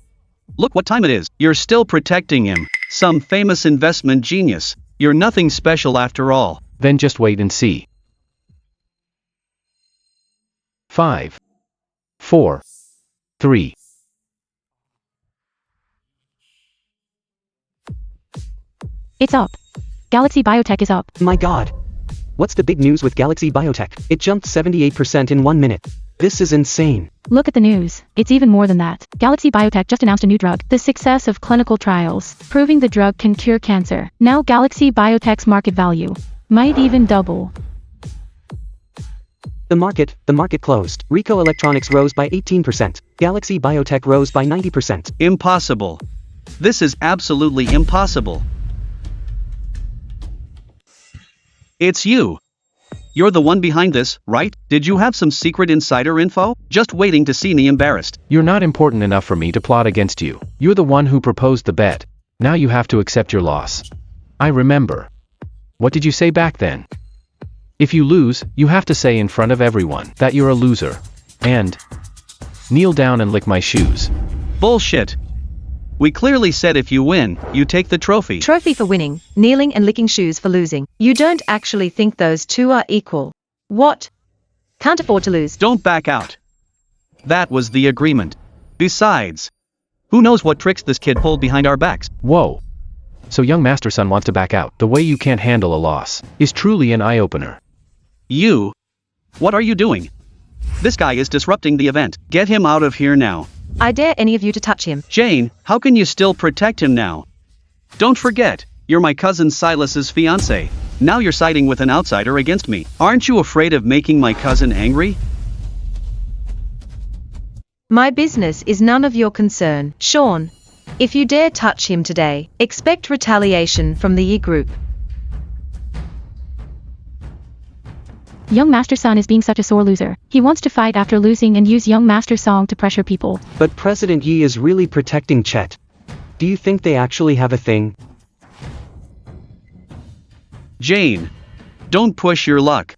Look what time it is. You're still protecting him. Some famous investment genius. You're nothing special after all. Then just wait and see. 5, 4, 3. It's up. Galaxy Biotech is up. My god. What's the big news with Galaxy Biotech? It jumped 78% in 1 minute. This is insane. Look at the news. It's even more than that. Galaxy Biotech just announced a new drug. The success of clinical trials, proving the drug can cure cancer. Now Galaxy Biotech's market value might even double. The market closed. Rico Electronics rose by 18%. Galaxy Biotech rose by 90%. Impossible. This is absolutely impossible. It's you. You're the one behind this, right? Did you have some secret insider info? Just waiting to see me embarrassed. You're not important enough for me to plot against you. You're the one who proposed the bet. Now you have to accept your loss. I remember. What did you say back then? If you lose, you have to say in front of everyone that you're a loser. And kneel down and lick my shoes. Bullshit. We clearly said if you win, you take the trophy. Trophy for winning, kneeling and licking shoes for losing. You don't actually think those two are equal. What? Can't afford to lose. Don't back out. That was the agreement. Besides, who knows what tricks this kid pulled behind our backs? Whoa. So young Master Son wants to back out. The way you can't handle a loss is truly an eye-opener. You? What are you doing? This guy is disrupting the event. Get him out of here now. I dare any of you to touch him. Jane, how can you still protect him now? Don't forget, you're my cousin Silas's fiancé. Now you're siding with an outsider against me. Aren't you afraid of making my cousin angry? My business is none of your concern. Sean, if you dare touch him today, expect retaliation from the Yi group. Young Master Son is being such a sore loser. He wants to fight after losing and use Young Master's song to pressure people. But President Yi is really protecting Chet. Do you think they actually have a thing? Jane, don't push your luck.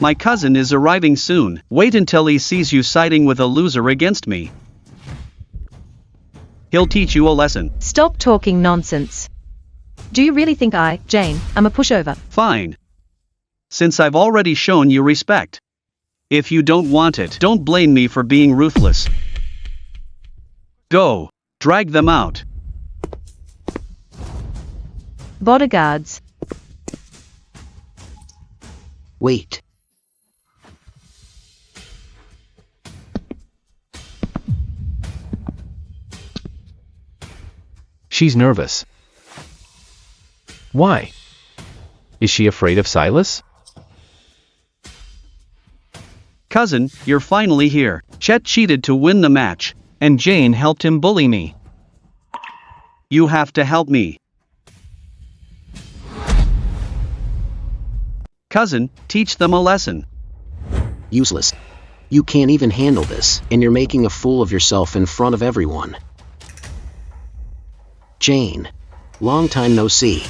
My cousin is arriving soon. Wait until he sees you siding with a loser against me. He'll teach you a lesson. Stop talking nonsense. Do you really think I, Jane, am a pushover? Fine. Since I've already shown you respect. If you don't want it, don't blame me for being ruthless. Go. Drag them out. Bodyguards. Wait. She's nervous. Why? Is she afraid of Silas? Cousin, you're finally here. Chet cheated to win the match, and Jane helped him bully me. You have to help me. Cousin, teach them a lesson. Useless. You can't even handle this, and you're making a fool of yourself in front of everyone. Jane. Long time no see.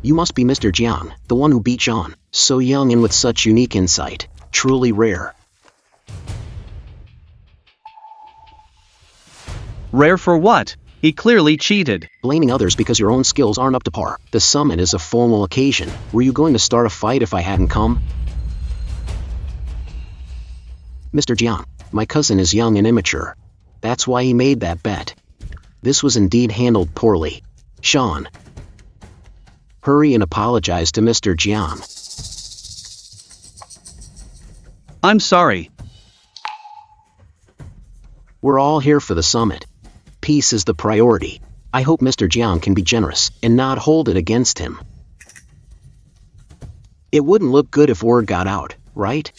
You must be Mr. Jiang, the one who beat Sean. So young and with such unique insight. Truly rare. Rare for what? He clearly cheated. Blaming others because your own skills aren't up to par. The summit is a formal occasion. Were you going to start a fight if I hadn't come? Mr. Jiang, my cousin is young and immature. That's why he made that bet. This was indeed handled poorly. Sean. Hurry and apologize to Mr. Jiang. I'm sorry. We're all here for the summit. Peace is the priority. I hope Mr. Jiang can be generous and not hold it against him. It wouldn't look good if word got out, right?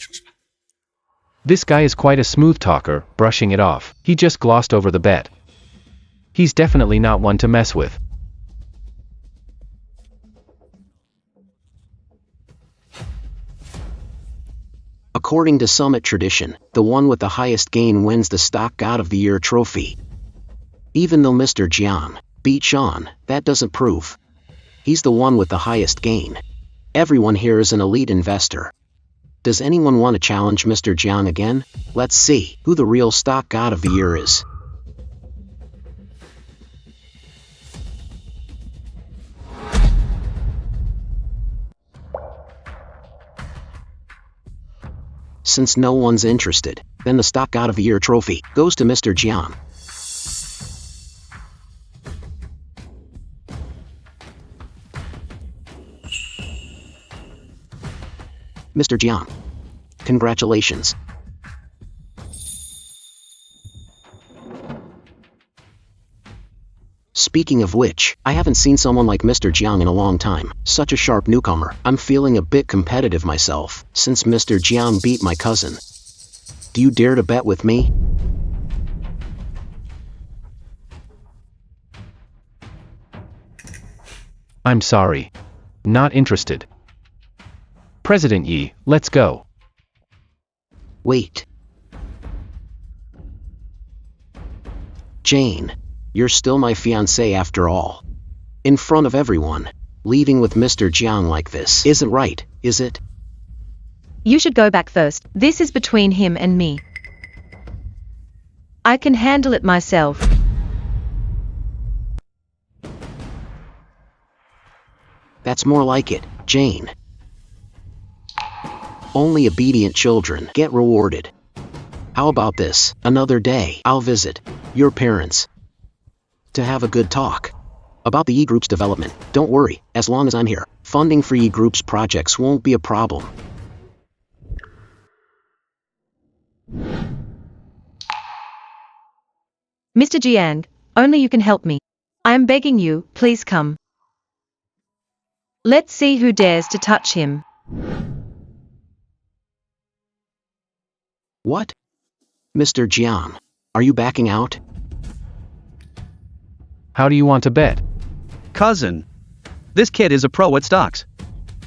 This guy is quite a smooth talker, brushing it off. He just glossed over the bet. He's definitely not one to mess with. According to Summit tradition, the one with the highest gain wins the Stock God of the Year trophy. Even though Mr. Jiang beat Sean, that doesn't prove. He's the one with the highest gain. Everyone here is an elite investor. Does anyone want to challenge Mr. Jiang again? Let's see who the real Stock God of the Year is. Since no one's interested, then the Stock God of the Year trophy goes to Mr. Jiang. Mr. Jiang. Congratulations. Speaking of which, I haven't seen someone like Mr. Jiang in a long time. Such a sharp newcomer. I'm feeling a bit competitive myself, since Mr. Jiang beat my cousin. Do you dare to bet with me? I'm sorry. Not interested. President Yi, let's go. Wait. Jane, you're still my fiancée after all. In front of everyone, leaving with Mr. Jiang like this isn't right, is it? You should go back first. This is between him and me. I can handle it myself. That's more like it, Jane. Only obedient children get rewarded. How about this? Another day, I'll visit your parents to have a good talk about the E-Group's development. Don't worry, as long as I'm here, funding for E-Group's projects won't be a problem. Mr. Jiang, only you can help me. I am begging you, please come. Let's see who dares to touch him. What? Mr. Jiang, are you backing out? How do you want to bet? Cousin. This kid is a pro at stocks.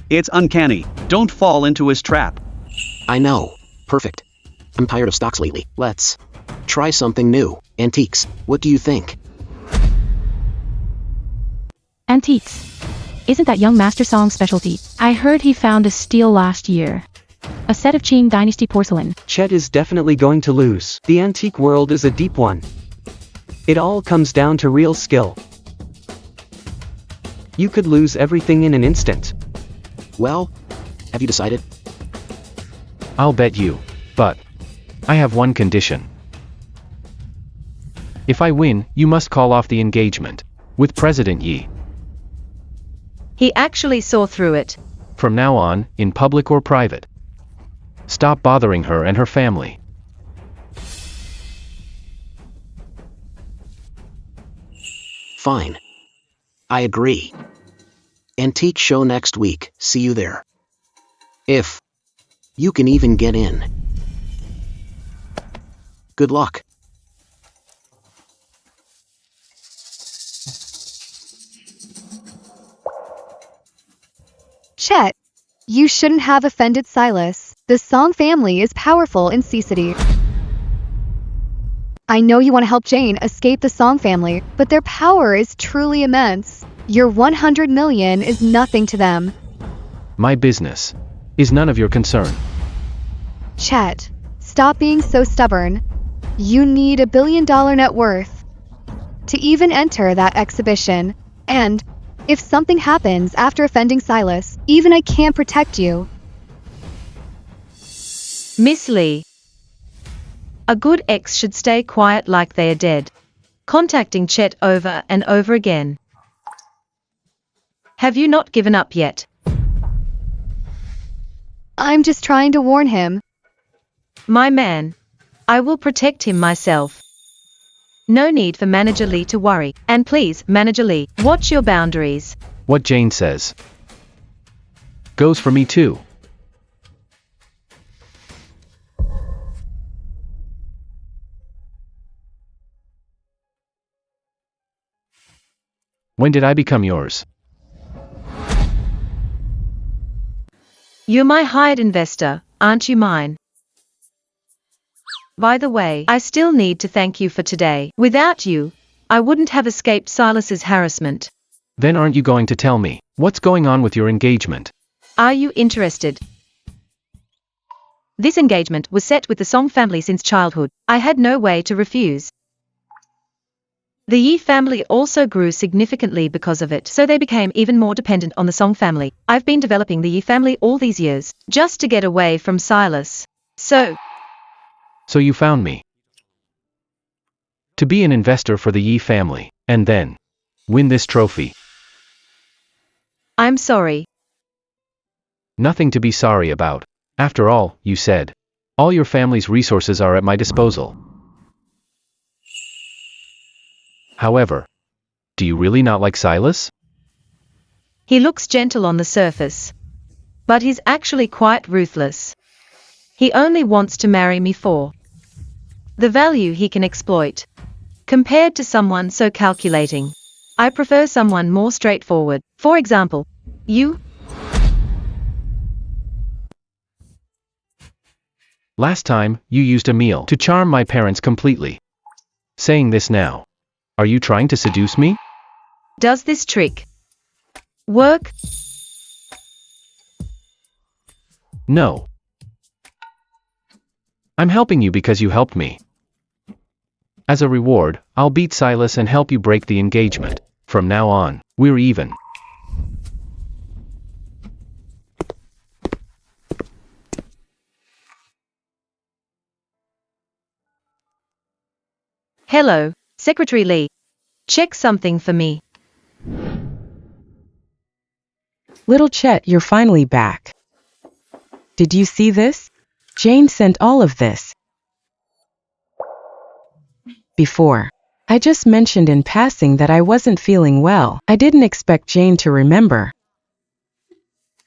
It's uncanny. Don't fall into his trap. I know. Perfect. I'm tired of stocks lately. Let's try something new. Antiques. What do you think? Antiques. Isn't that young Master Song's specialty? I heard he found a steal last year. A set of Qing Dynasty porcelain. Chet is definitely going to lose. The antique world is a deep one. It all comes down to real skill. You could lose everything in an instant. Well, have you decided? I'll bet you. But I have one condition. If I win, you must call off the engagement with President Yi. He actually saw through it. From now on, in public or private. Stop bothering her and her family. Fine. I agree. Antique show next week, see you there. If you can even get in. Good luck. Chet, you shouldn't have offended Silas. The Song family is powerful in Sea City. I know you want to help Jane escape the Song family, but their power is truly immense. Your 100 million is nothing to them. My business is none of your concern. Chet, stop being so stubborn. You need $1 billion net worth to even enter that exhibition. And if something happens after offending Silas, even I can't protect you. Miss Lee. A good ex should stay quiet like they are dead. Contacting Chet over and over again. Have you not given up yet? I'm just trying to warn him. My man. I will protect him myself. No need for Manager Lee to worry. And please, Manager Lee, watch your boundaries. What Jane says goes for me too. When did I become yours? You're my hired investor, aren't you mine? By the way, I still need to thank you for today. Without you, I wouldn't have escaped Silas's harassment. Then aren't you going to tell me what's going on with your engagement? Are you interested? This engagement was set with the Song family since childhood. I had no way to refuse. The Yi family also grew significantly because of it, so they became even more dependent on the Song family. I've been developing the Yi family all these years, just to get away from Silas. So you found me. To be an investor for the Yi family, and then win this trophy. I'm sorry. Nothing to be sorry about. After all, you said, all your family's resources are at my disposal. However, do you really not like Silas? He looks gentle on the surface, but he's actually quite ruthless. He only wants to marry me for the value he can exploit. Compared to someone so calculating, I prefer someone more straightforward. For example, you. Last time, you used a meal to charm my parents completely. Saying this now, are you trying to seduce me? Does this trick work? No. I'm helping you because you helped me. As a reward, I'll beat Silas and help you break the engagement. From now on, we're even. Hello, Secretary Lee. Check something for me. Little Chet, you're finally back. Did you see this? Jane sent all of this. Before, I just mentioned in passing that I wasn't feeling well. I didn't expect Jane to remember.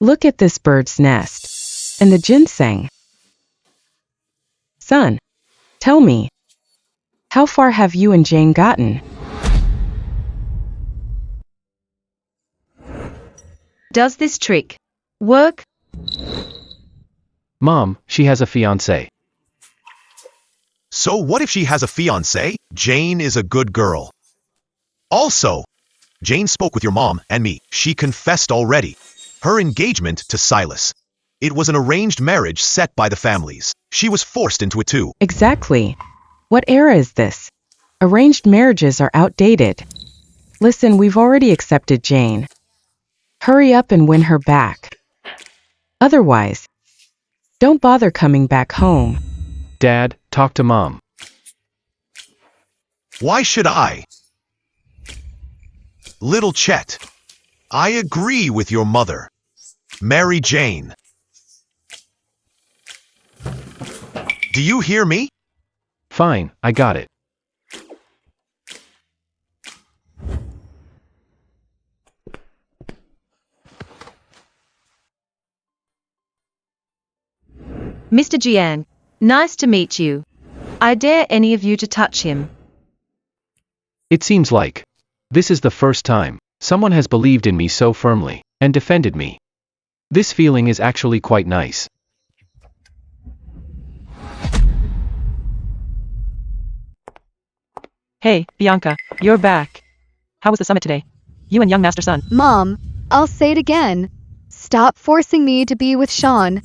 Look at this bird's nest. And the ginseng. Son, tell me, how far have you and Jane gotten? Does this trick work? Mom, she has a fiancé. So what if she has a fiancé? Jane is a good girl. Also, Jane spoke with your mom and me. She confessed already. Her engagement to Silas. It was an arranged marriage set by the families. She was forced into it too. Exactly. What era is this? Arranged marriages are outdated. Listen, we've already accepted Jane. Hurry up and win her back. Otherwise, Don't bother coming back home. Dad, talk to Mom. Why should I? Little Chet, I agree with your mother. Mary Jane. Do you hear me? Fine, I got it. Mr. Jiang, nice to meet you. I dare any of you to touch him. It seems like this is the first time someone has believed in me so firmly and defended me. This feeling is actually quite nice. Hey, Bianca, you're back. How was the summit today? You and young Master Sun. Mom, I'll say it again. Stop forcing me to be with Sean.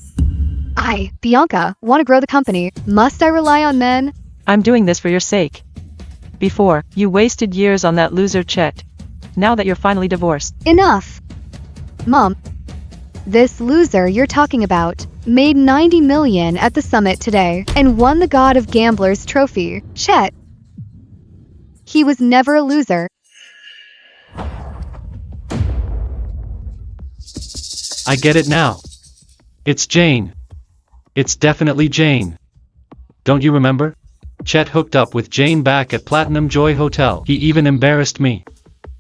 Bianca, want to grow the company. Must I rely on men? I'm doing this for your sake. Before, you wasted years on that loser Chet. Now that you're finally divorced. Enough. Mom, this loser you're talking about made 90 million at the summit today and won the God of Gamblers trophy. Chet. He was never a loser. I get it now. It's Jane. It's definitely Jane. Don't you remember? Chet hooked up with Jane back at Platinum Joy Hotel. He even embarrassed me.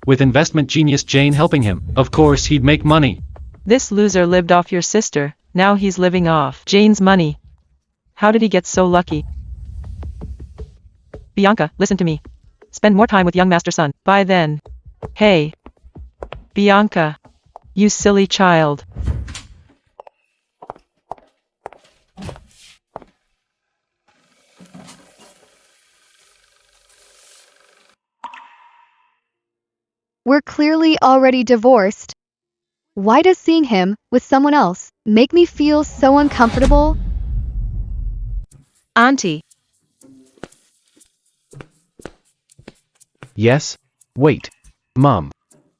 With investment genius Jane helping him, of course he'd make money. This loser lived off your sister, now he's living off Jane's money. How did he get so lucky? Bianca, listen to me. Spend more time with young Master Sun. By then. Hey. Bianca. You silly child. We're clearly already divorced. Why does seeing him with someone else make me feel so uncomfortable? Auntie. Yes? Wait. Mom.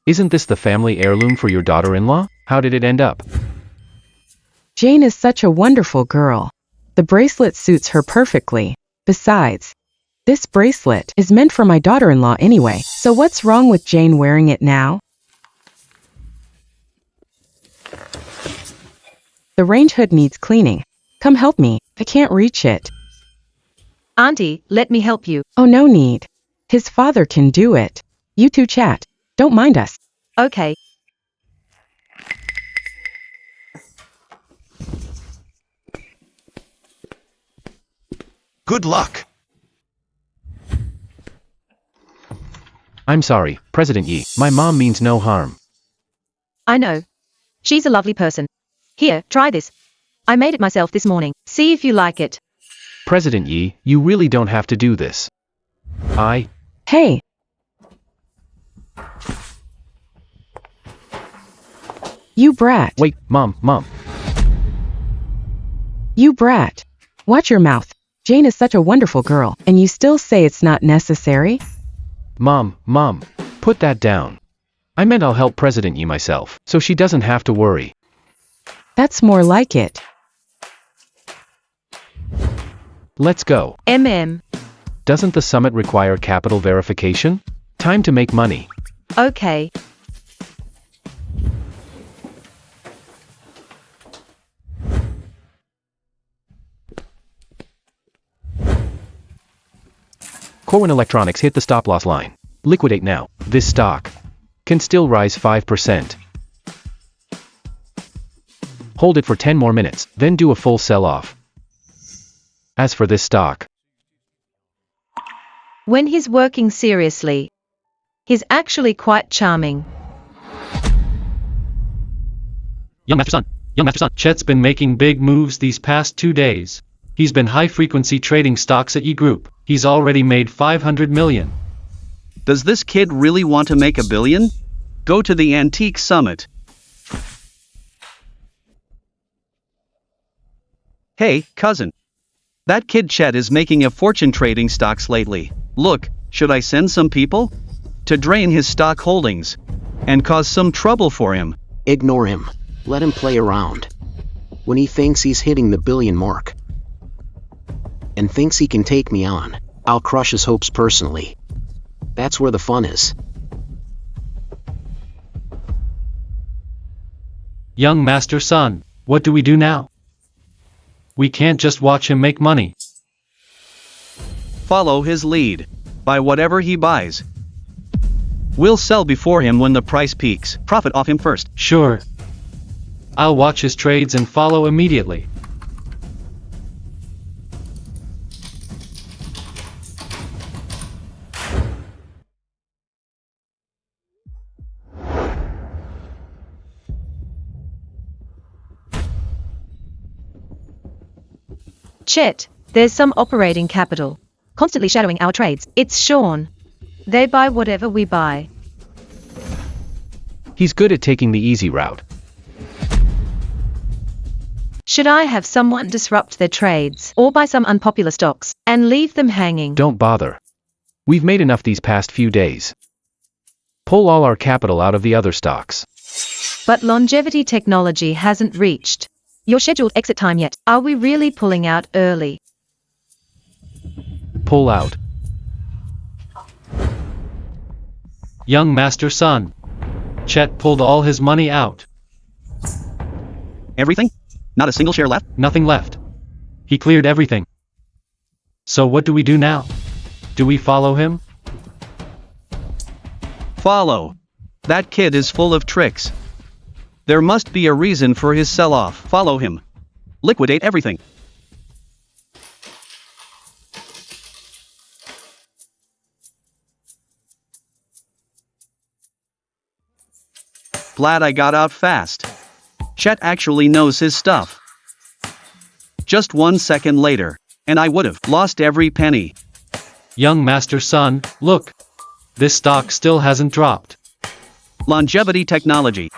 Isn't this the family heirloom for your daughter-in-law? How did it end up? Jane is such a wonderful girl. The bracelet suits her perfectly. Besides, this bracelet is meant for my daughter-in-law anyway, so what's wrong with Jane wearing it now? The range hood needs cleaning. Come help me, I can't reach it. Auntie, let me help you. Oh, no need. His father can do it. You two chat. Don't mind us. Okay. Good luck. I'm sorry, President Yi. My mom means no harm. I know. She's a lovely person. Here, try this. I made it myself this morning. See if you like it. President Yi, you really don't have to do this. Hey. You brat. Wait, Mom. You brat. Watch your mouth. Jane is such a wonderful girl, and you still say it's not necessary? Mom, put that down. I meant I'll help President Yi myself, so she doesn't have to worry. That's more like it. Let's go. Doesn't the summit require capital verification? Time to make money. Okay. Corwin Electronics hit the stop-loss line. Liquidate now. This stock can still rise 5%. Hold it for 10 more minutes, then do a full sell-off. As for this stock, When he's working seriously, he's actually quite charming. Young Master Son. Chet's been making big moves these past 2 days. He's been high-frequency trading stocks at E Group. He's already made 500 million. Does this kid really want to make $1 billion? Go to the Antique Summit. Hey, cousin. That kid Chet is making a fortune trading stocks lately. Look, should I send some people? To drain his stock holdings and cause some trouble for him. Ignore him. Let him play around. when he thinks he's hitting the billion mark. And thinks he can take me on, I'll crush his hopes personally. That's where the fun is. Young Master Son, what do we do now? We can't just watch him make money. Follow his lead. Buy whatever he buys. We'll sell before him when the price peaks. Profit off him first. Sure. I'll watch his trades and follow immediately. Chet, there's some operating capital. Constantly shadowing our trades. It's Sean. They buy whatever we buy. He's good at taking the easy route. Should I have someone disrupt their trades, or buy some unpopular stocks, and leave them hanging? Don't bother. We've made enough these past few days. Pull all our capital out of the other stocks. But longevity technology hasn't reached your scheduled exit time yet. Are we really pulling out early? Pull out. Young Master Son. Chet pulled all his money out. Everything? Not a single share left? Nothing left. He cleared everything. So what do we do now? Do we follow him? Follow. That kid is full of tricks. There must be a reason for his sell-off. Follow him. Liquidate everything. Glad I got out fast. Chet actually knows his stuff. Just 1 second later, and I would have lost every penny. Young Master Son, look. This stock still hasn't dropped. Longevity technology.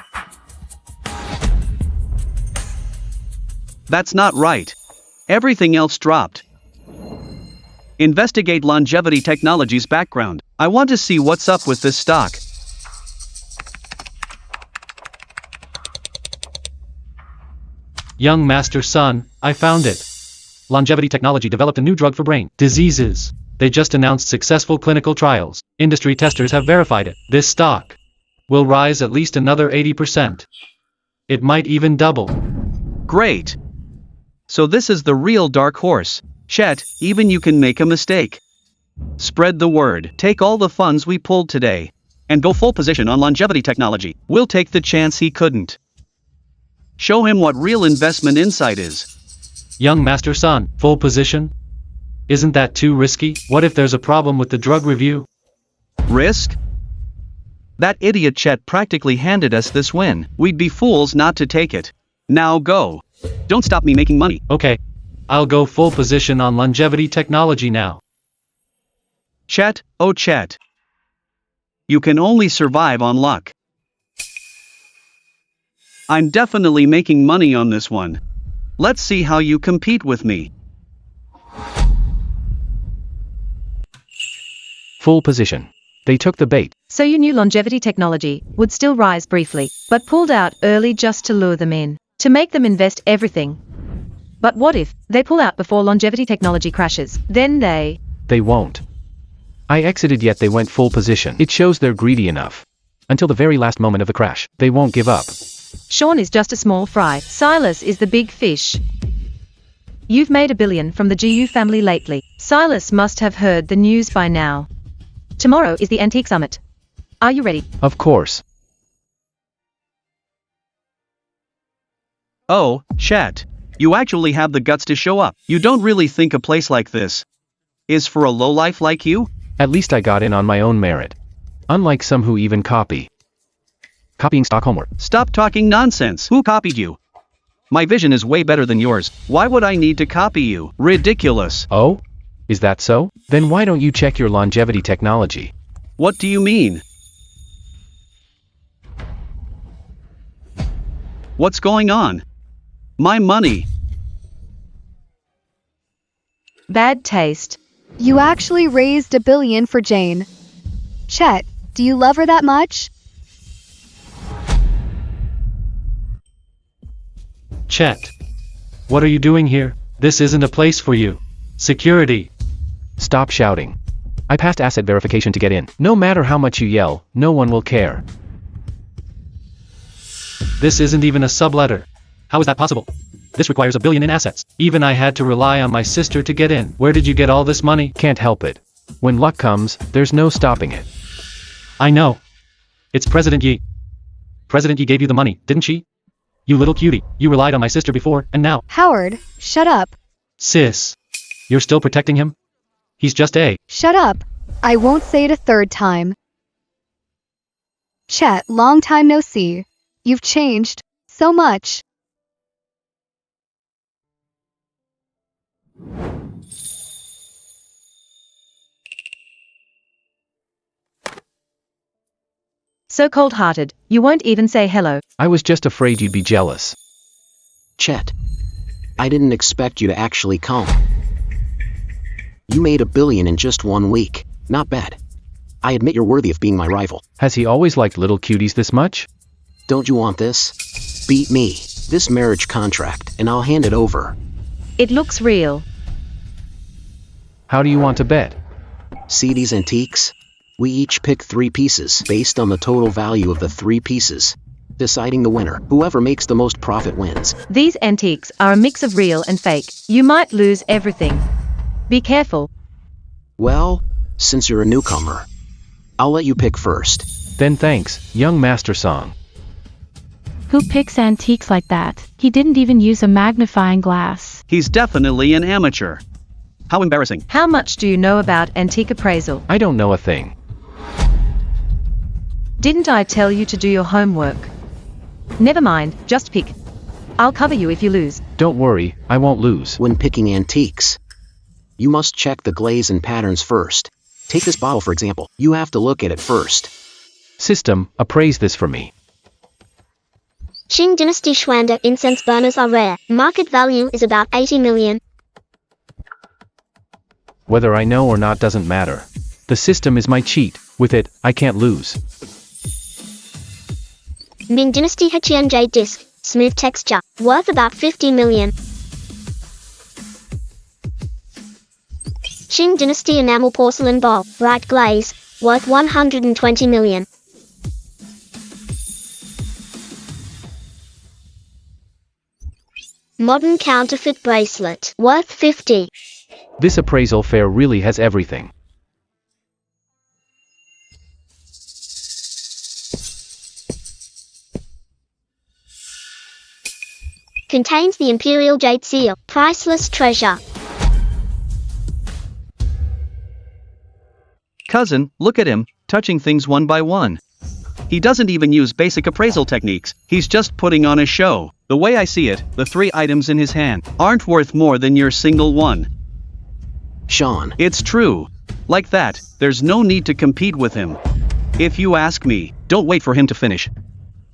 That's not right. Everything else dropped. Investigate Longevity Technology's background. I want to see what's up with this stock. Young Master Son, I found it. Longevity Technology developed a new drug for brain diseases. They just announced successful clinical trials. Industry testers have verified it. This stock will rise at least another 80%. It might even double. Great. So this is the real dark horse. Chet, even you can make a mistake. Spread the word. Take all the funds we pulled today and go full position on Longevity Technology. We'll take the chance he couldn't. Show him what real investment insight is. Young Master Son, full position? Isn't that too risky? What if there's a problem with the drug review? Risk? That idiot Chet practically handed us this win. We'd be fools not to take it. Now go. Don't stop me making money. Okay. I'll go full position on Longevity Technology now. Chet, oh Chet. You can only survive on luck. I'm definitely making money on this one. Let's see how you compete with me. Full position. They took the bait. So you knew longevity technology would still rise briefly, but pulled out early just to lure them in, to make them invest everything. But what if they pull out before longevity technology crashes? Then they won't. I exited yet they went full position. It shows they're greedy enough. Until the very last moment of the crash, they won't give up. Sean is just a small fry. Silas is the big fish. You've made $1 billion from the GU family lately. Silas must have heard the news by now. Tomorrow is the Antique Summit. Are you ready? Of course. Oh, Chet. You actually have the guts to show up. You don't really think a place like this is for a lowlife like you? At least I got in on my own merit. Unlike some who even copy. Copying stock homework. Stop talking nonsense. Who copied you? My vision is way better than yours. Why would I need to copy you? Ridiculous. Oh? Is that so? Then why don't you check your longevity technology? What do you mean? What's going on? My money. Bad taste. You actually raised $1 billion for Jane. Chet, do you love her that much? Chet, What are you doing here? This isn't a place for you. Security. Stop shouting. I passed asset verification to get in. No matter how much you yell, no one will care. This isn't even a subletter. How is that possible? This requires $1 billion in assets. Even I had to rely on my sister to get in. Where did you get all this money? Can't help it. When luck comes, there's no stopping it. I know. It's President Yi. President Yi gave you the money, didn't she? You little cutie, you relied on my sister before, and now. Howard, shut up. Sis. You're still protecting him? He's just a. Shut up. I won't say it a third time. Chet, long time no see. You've changed so much. So cold-hearted, you won't even say hello. I was just afraid you'd be jealous. Chet, I didn't expect you to actually come. You made $1 billion in just 1 week. Not bad. I admit you're worthy of being my rival. Has he always liked little cuties this much? Don't you want this? Beat me, this marriage contract, and I'll hand it over. It looks real. How do you want to bet? See these antiques? We each pick 3 pieces based on the total value of the 3 pieces. Deciding the winner. Whoever makes the most profit wins. These antiques are a mix of real and fake. You might lose everything. Be careful. Well, since you're a newcomer, I'll let you pick first. Then thanks, young Master Song. Who picks antiques like that? He didn't even use a magnifying glass. He's definitely an amateur. How embarrassing. How much do you know about antique appraisal? I don't know a thing. Didn't I tell you to do your homework? Never mind, just pick. I'll cover you if you lose. Don't worry, I won't lose. When picking antiques, you must check the glaze and patterns first. Take this bottle for example. You have to look at it first. System, appraise this for me. Qing Dynasty Schwander incense burners are rare. Market value is about 80 million. Whether I know or not doesn't matter. The system is my cheat. With it, I can't lose. Ming Dynasty HNJ disc, smooth texture, worth about 50 million. Qing Dynasty enamel porcelain bowl, bright glaze, worth 120 million. Modern counterfeit bracelet, worth 50. This appraisal fair really has everything. Contains the Imperial Jade Seal, priceless treasure. Cousin, look at him, touching things one by one. He doesn't even use basic appraisal techniques, he's just putting on a show. The way I see it, the 3 items in his hand aren't worth more than your single one. Sean. It's true. Like that, there's no need to compete with him. If you ask me, don't wait for him to finish.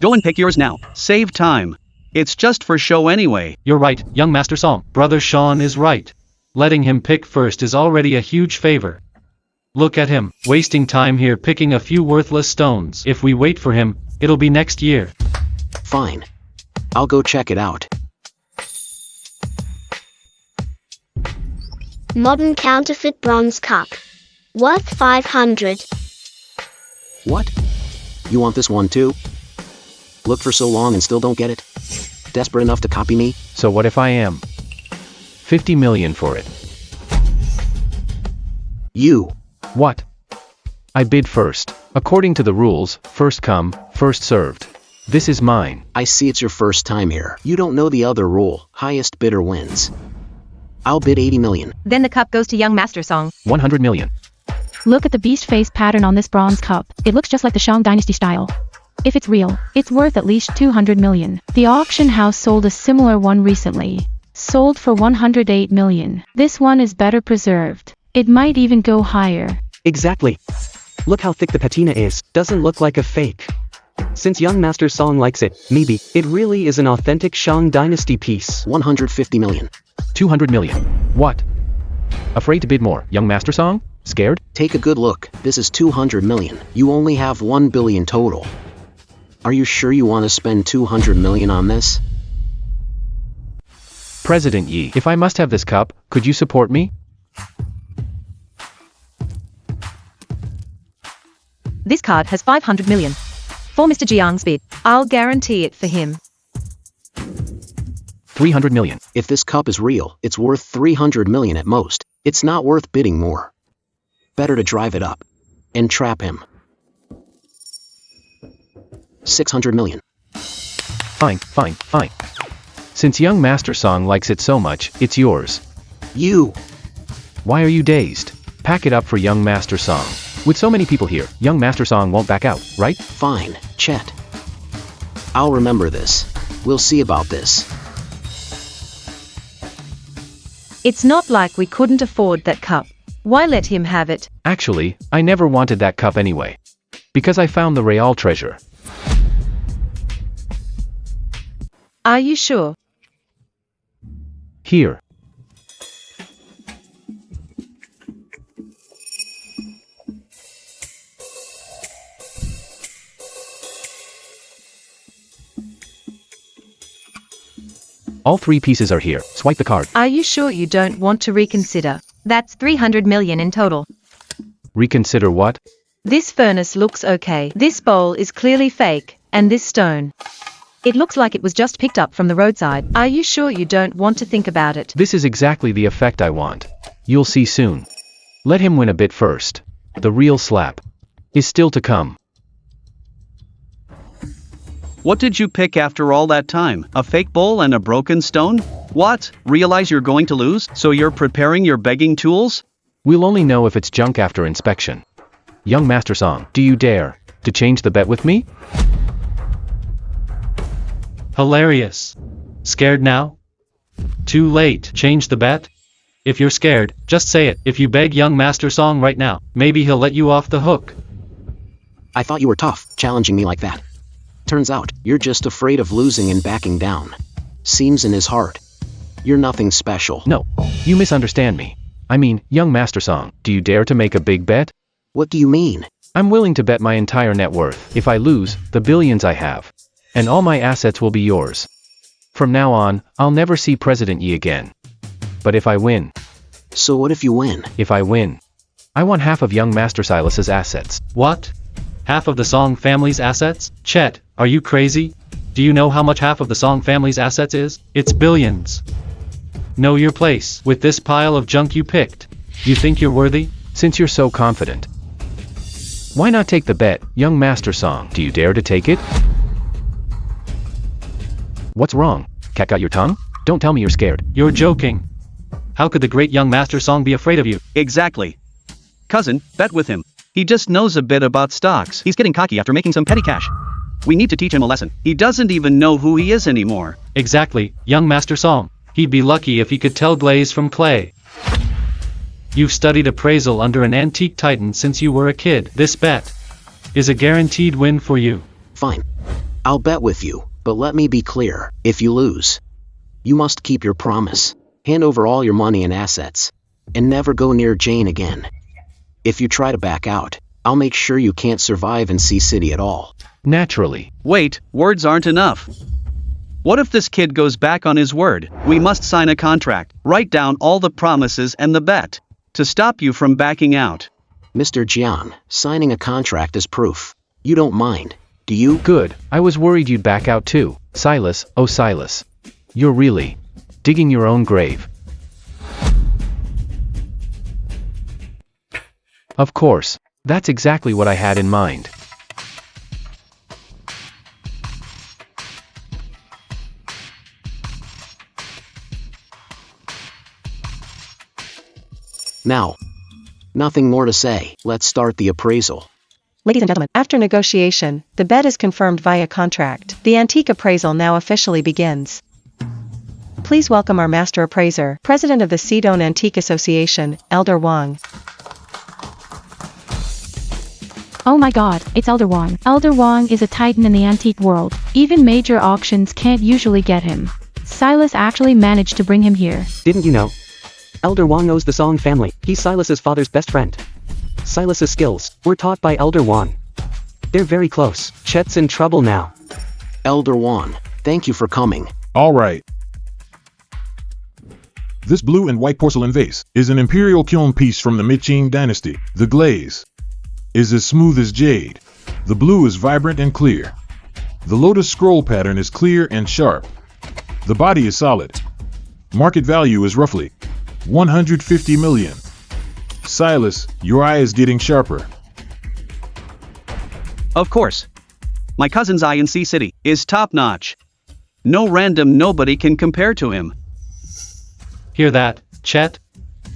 Go and pick yours now. Save time. It's just for show anyway. You're right, young Master Song. Brother Sean is right. Letting him pick first is already a huge favor. Look at him, wasting time here picking a few worthless stones. If we wait for him, it'll be next year. Fine. I'll go check it out. Modern counterfeit bronze cup, worth 500. What? You want this one too? Looked for so long and still don't get it? Desperate enough to copy me? So what if I am? 50 million for it. You. What? I bid first. According to the rules, first come, first served. This is mine. I see it's your first time here. You don't know the other rule. Highest bidder wins. I'll bid 80 million. Then the cup goes to young Master Song. 100 million. Look at the beast face pattern on this bronze cup. It looks just like the Shang Dynasty style. If it's real, it's worth at least 200 million. The auction house sold a similar one recently. Sold for 108 million. This one is better preserved. It might even go higher. Exactly. Look how thick the patina is. Doesn't look like a fake. Since young Master Song likes it, maybe it really is an authentic Shang Dynasty piece. 150 million. 200 million. What? Afraid to bid more, young Master Song? Scared? Take a good look. This is 200 million. You only have 1 billion total. Are you sure you want to spend 200 million on this? President Yi, if I must have this cup, could you support me? This card has 500 million. For Mr. Jiang's bid, I'll guarantee it for him. 300 million. If this cup is real, it's worth 300 million at most. It's not worth bidding more. Better to drive it up and trap him. 600 million. Fine. Since young Master Song likes it so much, it's yours. You! Why are you dazed? Pack it up for young Master Song. With so many people here, young Master Song won't back out, right? Fine, Chet. I'll remember this. We'll see about this. It's not like we couldn't afford that cup. Why let him have it? Actually, I never wanted that cup anyway. Because I found the Real treasure. Are you sure? Here. All 3 pieces are here. Swipe the card. Are you sure you don't want to reconsider? That's 300 million in total. Reconsider what? This furnace looks okay. This bowl is clearly fake, and this stone. It looks like it was just picked up from the roadside. Are you sure you don't want to think about it? This is exactly the effect I want. You'll see soon. Let him win a bit first. The real slap is still to come. What did you pick after all that time? A fake bowl and a broken stone? What? Realize you're going to lose, so you're preparing your begging tools? We'll only know if it's junk after inspection. Young Master Song, do you dare to change the bet with me? Hilarious. Scared now? Too late. Change the bet? If you're scared, just say it. If you beg young Master Song right now, maybe he'll let you off the hook. I thought you were tough, challenging me like that. Turns out, you're just afraid of losing and backing down. Seems in his heart. You're nothing special. No, you misunderstand me. I mean, young Master Song, do you dare to make a big bet? What do you mean? I'm willing to bet my entire net worth. If I lose, the billions I have. And all my assets will be yours. From now on, I'll never see President Yi again. But if I win... So what if you win? If I win, I want half of young Master Silas's assets. What? Half of the Song family's assets? Chet, are you crazy? Do you know how much half of the Song family's assets is? It's billions. Know your place. With this pile of junk you picked, you think you're worthy? Since you're so confident, why not take the bet, young Master Song? Do you dare to take it? What's wrong? Cat got your tongue? Don't tell me you're scared. You're joking. How could the great young Master Song be afraid of you? Exactly. Cousin, bet with him. He just knows a bit about stocks. He's getting cocky after making some petty cash. We need to teach him a lesson. He doesn't even know who he is anymore. Exactly, young Master Song. He'd be lucky if he could tell glaze from clay. You've studied appraisal under an antique titan since you were a kid. This bet is a guaranteed win for you. Fine. I'll bet with you, but let me be clear. If you lose, you must keep your promise. Hand over all your money and assets, and never go near Jane again. If you try to back out, I'll make sure you can't survive in Sea City at all. Naturally. Wait, words aren't enough. What if this kid goes back on his word? We must sign a contract, write down all the promises and the bet, to stop you from backing out. Mr. Jian, signing a contract is proof. You don't mind, do you? Good, I was worried you'd back out too. Silas, oh Silas. You're really digging your own grave. Of course, that's exactly what I had in mind. Now, nothing more to say. Let's start the appraisal. Ladies and gentlemen, after negotiation, the bet is confirmed via contract. The antique appraisal now officially begins. Please welcome our master appraiser, President of the Sedone Antique Association, Elder Wang. Oh my god, it's Elder Wang. Elder Wang is a titan in the antique world. Even major auctions can't usually get him. Silas actually managed to bring him here. Didn't you know? Elder Wang knows the Song family. He's Silas's father's best friend. Silas's skills were taught by Elder Wang. They're very close. Chet's in trouble now. Elder Wang, thank you for coming. All right. This blue and white porcelain vase is an imperial kiln piece from the mid-Qing dynasty. The glaze is as smooth as jade. The blue is vibrant and clear. The lotus scroll pattern is clear and sharp. The body is solid. Market value is roughly 150 million. Silas, your eye is getting sharper. Of course. My cousin's eye in Sea City is top-notch. No random nobody can compare to him. Hear that, Chet?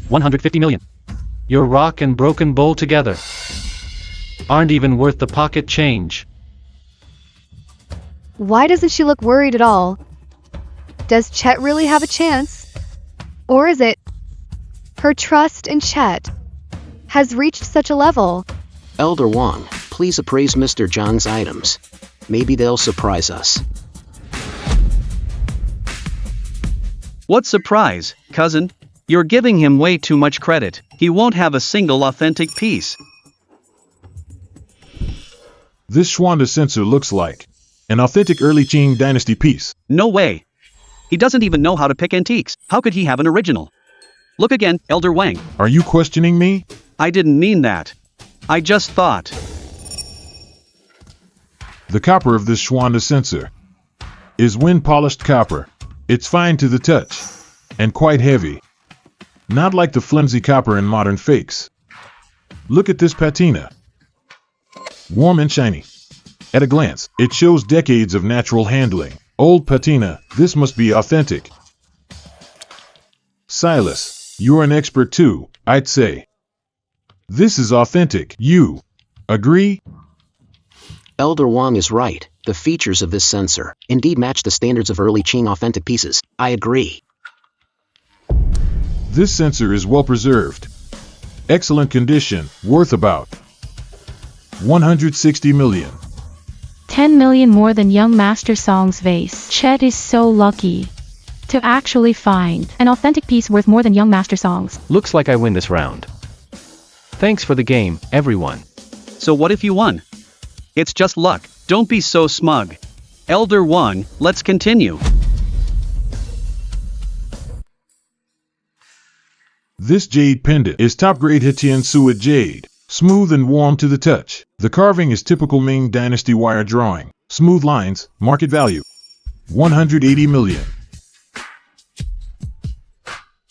150 million. Your rock and broken bowl together aren't even worth the pocket change. Why doesn't she look worried at all? Does Chet really have a chance? Or is it her trust in Chet has reached such a level? Elder Wang, please appraise Mr. Zhang's items. Maybe they'll surprise us. What surprise, cousin? You're giving him way too much credit. He won't have a single authentic piece. This Schwanda censer looks like an authentic early Qing dynasty piece. No way. He doesn't even know how to pick antiques. How could he have an original? Look again, Elder Wang. Are you questioning me? I didn't mean that. I just thought. The copper of this Schwanda censer is wind-polished copper. It's fine to the touch and quite heavy. Not like the flimsy copper in modern fakes. Look at this patina. Warm and shiny. At a glance, it shows decades of natural handling. Old patina, this must be authentic. Silas, you're an expert too, I'd say. This is authentic. You agree? Elder Wang is right. The features of this censer indeed match the standards of early Qing authentic pieces. I agree. This censer is well preserved. Excellent condition, worth about 160 million. 10 million more than young Master Song's vase. Chet is so lucky to actually find an authentic piece worth more than young Master Song's. Looks like I win this round. Thanks for the game, everyone. So what if you won? It's just luck. Don't be so smug. Elder Wang, let's continue. This jade pendant is top-grade Hitian suet jade, smooth and warm to the touch. The carving is typical Ming Dynasty wire drawing. Smooth lines, market value 180 million.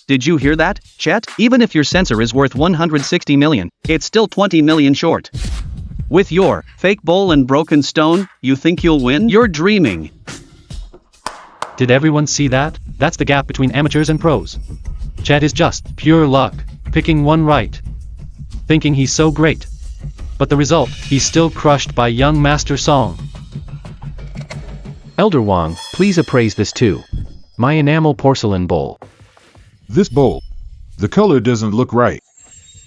Did you hear that, Chet? Even if your censer is worth 160 million, it's still 20 million short. With your fake bowl and broken stone, you think you'll win? You're dreaming. Did everyone see that? That's the gap between amateurs and pros. Chet is just pure luck, picking one right, thinking he's so great. But the result, he's still crushed by young Master Song. Elder Wang, please appraise this too. My enamel porcelain bowl. This bowl. The color doesn't look right.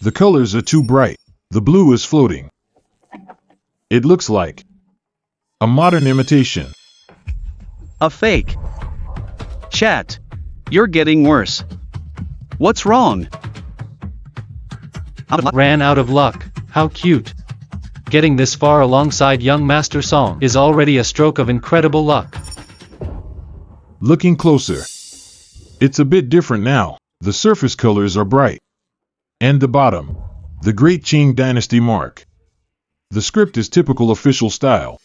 The colors are too bright. The blue is floating. It looks like a modern imitation. A fake. Chet, you're getting worse. What's wrong? Ran out of luck. How cute. Getting this far alongside young Master Song is already a stroke of incredible luck. Looking closer. It's a bit different now. The surface colors are bright. And the bottom. The Great Qing Dynasty mark. The script is typical official style.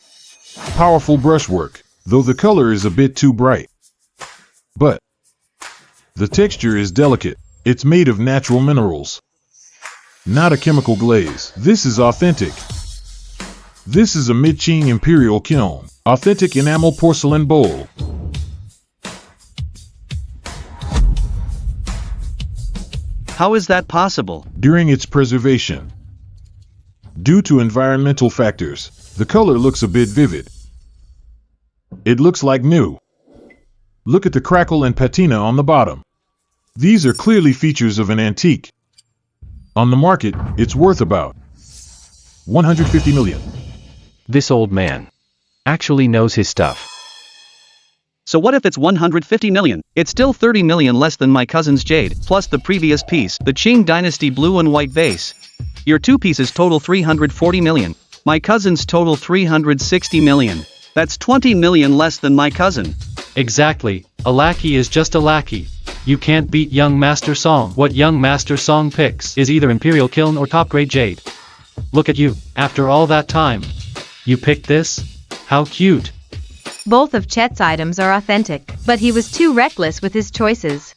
Powerful brushwork, though the color is a bit too bright. But the texture is delicate. It's made of natural minerals. Not a chemical glaze. This is authentic. This is a mid-Qing imperial kiln. Authentic enamel porcelain bowl. How is that possible? During its preservation. Due to environmental factors, the color looks a bit vivid. It looks like new. Look at the crackle and patina on the bottom. These are clearly features of an antique. On the market, it's worth about 150 million. This old man actually knows his stuff. So what if it's 150 million? It's still 30 million less than my cousin's jade, plus the previous piece, the Qing Dynasty blue and white vase. Your two pieces total 340 million. My cousin's total 360 million. That's 20 million less than my cousin. Exactly. A lackey is just a lackey. You can't beat Young Master Song. What Young Master Song picks is either Imperial Kiln or top grade jade. Look at you, after all that time. You picked this? How cute. Both of Chet's items are authentic, but he was too reckless with his choices.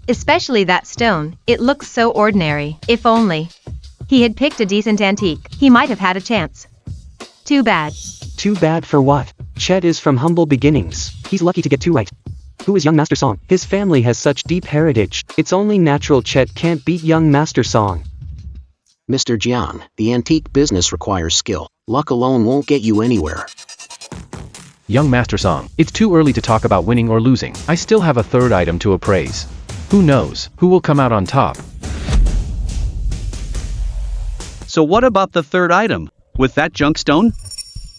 Especially that stone, it looks so ordinary. If only he had picked a decent antique, he might have had a chance. Too bad. Too bad for what? Chet is from humble beginnings. He's lucky to get two right. Who is Young Master Song? His family has such deep heritage. It's only natural Chet can't beat Young Master Song. Mr. Jian, the antique business requires skill. Luck alone won't get you anywhere. Young Master Song, it's too early to talk about winning or losing. I still have a third item to appraise. Who knows who will come out on top? So what about the third item, with that junk stone?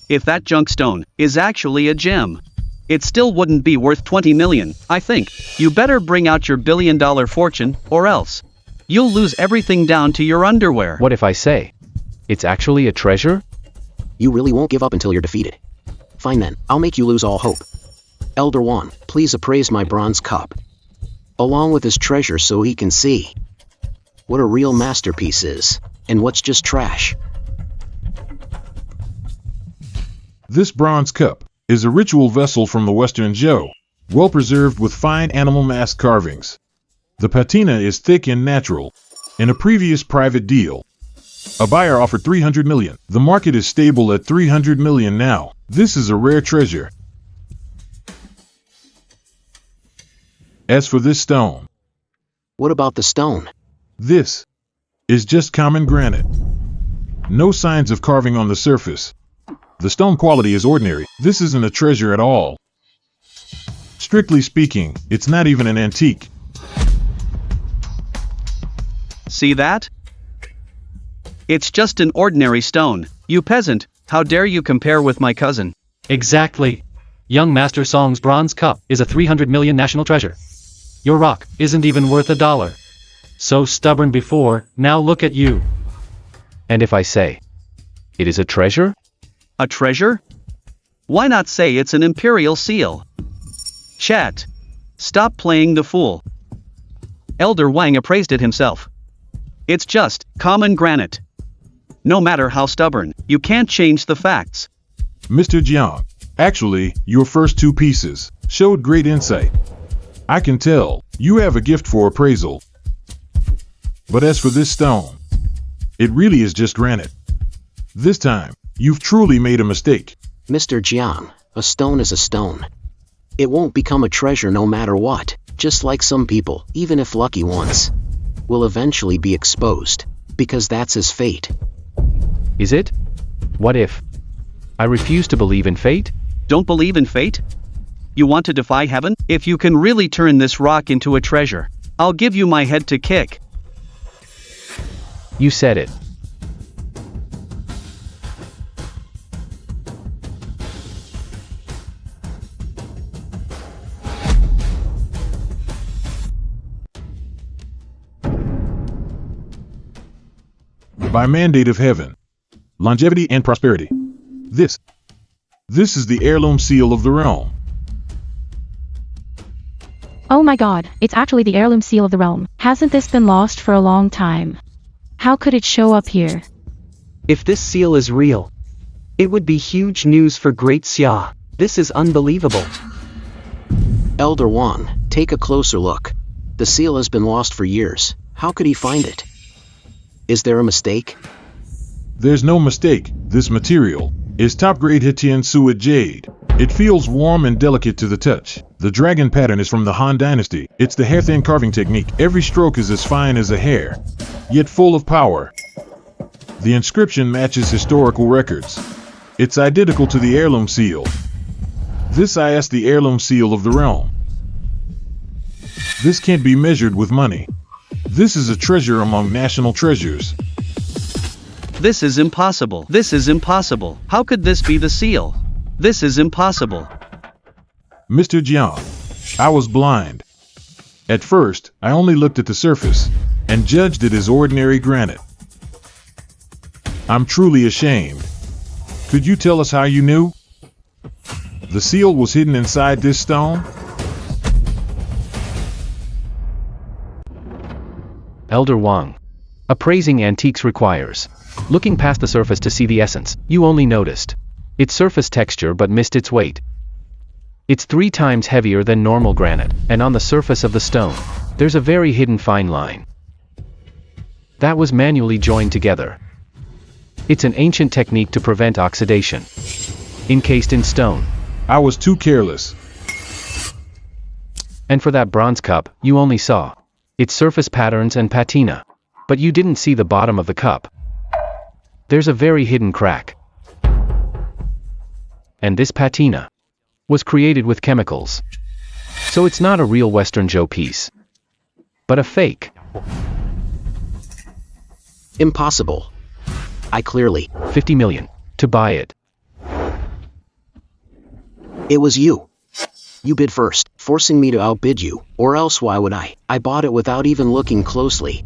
If that junk stone is actually a gem, it still wouldn't be worth 20 million, I think. You better bring out your billion-dollar fortune, or else you'll lose everything down to your underwear. What if I say it's actually a treasure? You really won't give up until you're defeated. Fine then, I'll make you lose all hope. Elder Juan, please appraise my bronze cup, along with his treasure so he can see what a real masterpiece is, and what's just trash. This bronze cup is a ritual vessel from the Western Zhou, well preserved with fine animal mask carvings. The patina is thick and natural. In a previous private deal, a buyer offered 300 million. The market is stable at 300 million now. This is a rare treasure. As for this stone, what about the stone? This is just common granite. No signs of carving on the surface. The stone quality is ordinary. This isn't a treasure at all. Strictly speaking, it's not even an antique. See that? It's just an ordinary stone. You peasant, how dare you compare with my cousin? Exactly. Young Master Song's bronze cup is a 300 million national treasure. Your rock isn't even worth $1. So stubborn before, now look at you. And if I say it is a treasure? A treasure? Why not say it's an imperial seal? Chat. Stop playing the fool. Elder Wang appraised it himself. It's just common granite. No matter how stubborn, you can't change the facts. Mr. Jiang, actually, your first two pieces showed great insight. I can tell you have a gift for appraisal. But as for this stone, it really is just granite. This time, you've truly made a mistake. Mr. Jian, a stone is a stone. It won't become a treasure no matter what, just like some people, even if lucky ones, will eventually be exposed, because that's his fate. Is it? What if I refuse to believe in fate? Don't believe in fate? You want to defy heaven? If you can really turn this rock into a treasure, I'll give you my head to kick. You said it. By mandate of heaven, longevity and prosperity. This is the heirloom seal of the realm. Oh my god, it's actually the heirloom seal of the realm. Hasn't this been lost for a long time? How could it show up here? If this seal is real, it would be huge news for Great Xia. This is unbelievable. Elder Juan, take a closer look. The seal has been lost for years. How could he find it? Is there a mistake? There's no mistake. This material is top-grade Hitian Suet jade. It feels warm and delicate to the touch. The dragon pattern is from the Han Dynasty. It's the hair-thin carving technique. Every stroke is as fine as a hair, yet full of power. The inscription matches historical records. It's identical to the heirloom seal. This is the heirloom seal of the realm. This can't be measured with money. This is a treasure among national treasures. This is impossible. This is impossible. How could this be the seal? This is impossible. Mr. Jiang, I was blind. At first, I only looked at the surface and judged it as ordinary granite. I'm truly ashamed. Could you tell us how you knew? The seal was hidden inside this stone? Elder Wang. Appraising antiques requires looking past the surface to see the essence. You only noticed its surface texture but missed its weight. It's 3 times heavier than normal granite, and on the surface of the stone, there's a very hidden fine line that was manually joined together. It's an ancient technique to prevent oxidation. Encased in stone. I was too careless. And for that bronze cup, you only saw its surface patterns and patina. But you didn't see the bottom of the cup. There's a very hidden crack. And this patina was created with chemicals. So it's not a real Western Joe piece, but a fake. Impossible. I clearly 50 million to buy it. It was you. You bid first, forcing me to outbid you, or else why would I? I bought it without even looking closely.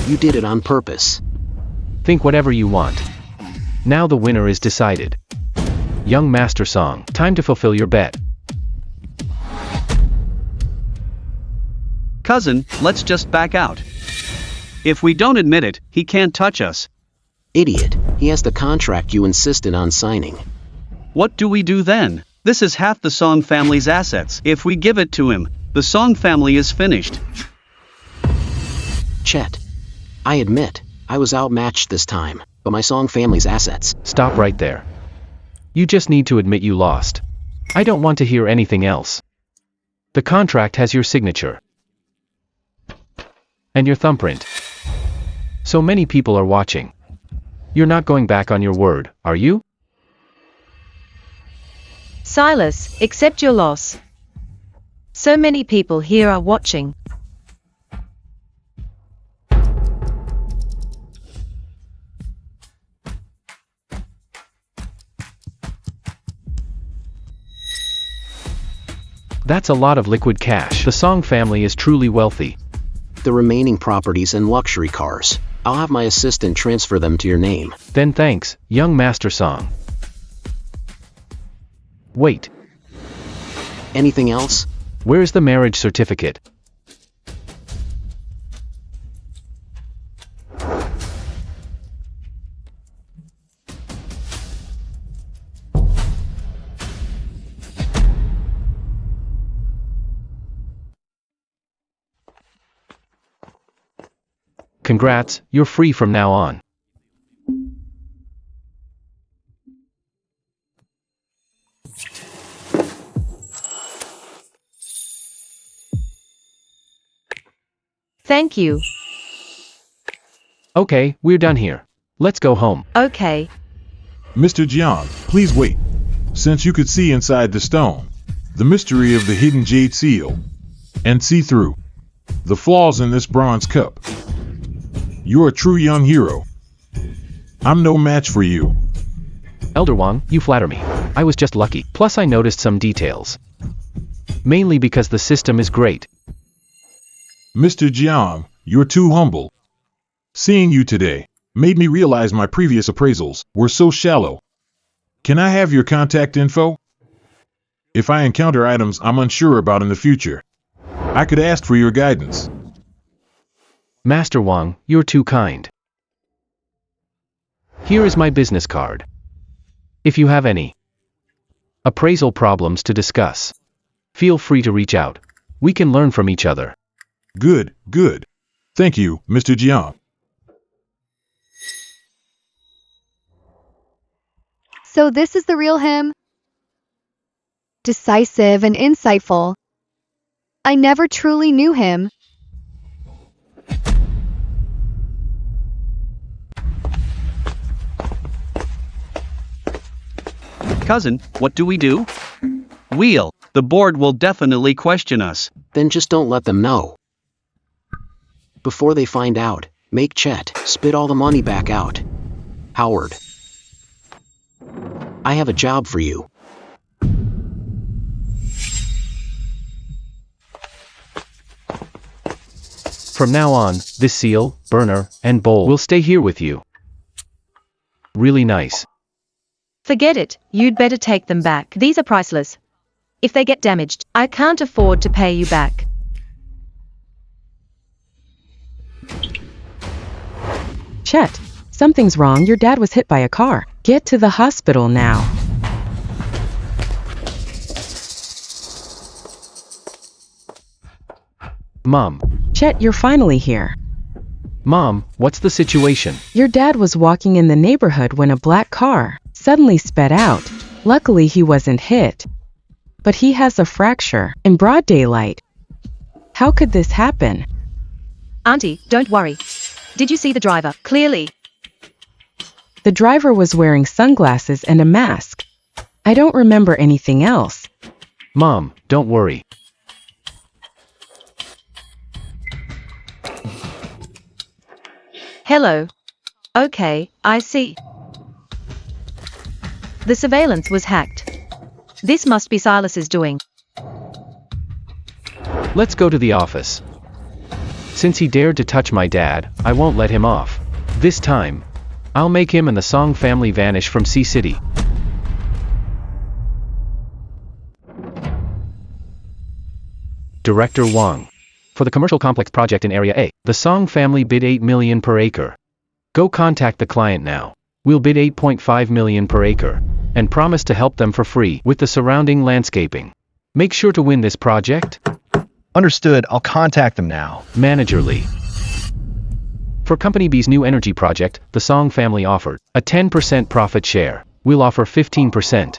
You did it on purpose. Think whatever you want. Now the winner is decided. Young Master Song, time to fulfill your bet. Cousin, let's just back out. If we don't admit it, he can't touch us. Idiot, he has the contract you insisted on signing. What do we do then? This is half the Song family's assets. If we give it to him, the Song family is finished. Chet. I admit, I was outmatched this time, but my Song family's assets. Stop right there. You just need to admit you lost. I don't want to hear anything else. The contract has your signature. And your thumbprint. So many people are watching. You're not going back on your word, are you? Silas, accept your loss. So many people here are watching. That's a lot of liquid cash. The Song family is truly wealthy. The remaining properties and luxury cars. I'll have my assistant transfer them to your name. Then thanks, young Master Song. Wait. Anything else? Where's the marriage certificate? Congrats, you're free from now on. Thank you. Okay, we're done here. Let's go home. Okay. Mr. Jiang, please wait. Since you could see inside the stone, the mystery of the hidden jade seal, and see through the flaws in this bronze cup, you're a true young hero. I'm no match for you. Elder Wang, you flatter me. I was just lucky. Plus I noticed some details. Mainly because the system is great. Mr. Jiang, you're too humble. Seeing you today made me realize my previous appraisals were so shallow. Can I have your contact info? If I encounter items I'm unsure about in the future, I could ask for your guidance. Master Wang, you're too kind. Here is my business card. If you have any appraisal problems to discuss, feel free to reach out. We can learn from each other. Good, good. Thank you, Mr. Jiang. So this is the real him? Decisive and insightful. I never truly knew him. Cousin, what do we do? Wheel, the board will definitely question us. Then just don't let them know. Before they find out, make Chet spit all the money back out. Howard. I have a job for you. From now on, this seal, burner, and bowl will stay here with you. Really nice. Forget it, you'd better take them back. These are priceless. If they get damaged, I can't afford to pay you back. Chet, something's wrong. Your dad was hit by a car. Get to the hospital now. Mom. Chet, you're finally here. Mom, what's the situation? Your dad was walking in the neighborhood when a black car suddenly sped out. Luckily, he wasn't hit. But he has a fracture in broad daylight. How could this happen? Auntie, don't worry. Did you see the driver? Clearly. The driver was wearing sunglasses and a mask. I don't remember anything else. Mom, don't worry. Hello. Okay, I see. The surveillance was hacked. This must be Silas's doing. Let's go to the office. Since he dared to touch my dad, I won't let him off. This time, I'll make him and the Song family vanish from Sea City. Director Wang. For the commercial complex project in Area A, the Song family bid 8 million per acre. Go contact the client now. We'll bid 8.5 million per acre, and promise to help them for free with the surrounding landscaping. Make sure to win this project. Understood, I'll contact them now. Manager Lee. For Company B's new energy project, the Song family offered a 10% profit share. We'll offer 15%.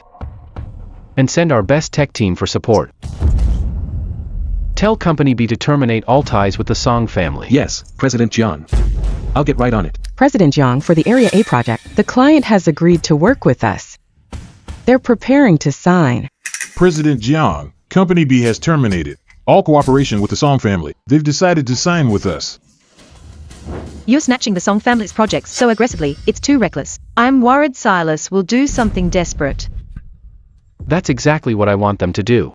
And send our best tech team for support. Tell Company B to terminate all ties with the Song family. Yes, President Jiang. I'll get right on it. President Jiang, for the Area A project, the client has agreed to work with us. They're preparing to sign. President Jiang, Company B has terminated all cooperation with the Song family. They've decided to sign with us. You're snatching the Song family's projects so aggressively, it's too reckless. I'm worried Silas will do something desperate. That's exactly what I want them to do.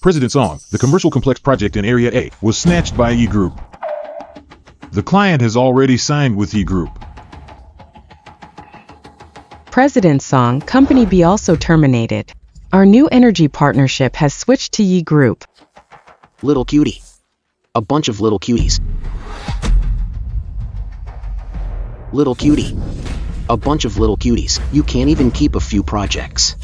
President Song, the commercial complex project in Area A was snatched by E Group. The client has already signed with E Group. President Song, Company B also terminated. Our new energy partnership has switched to Yi Group. Little cutie. A bunch of little cuties. Little cutie. A bunch of little cuties. You can't even keep a few projects.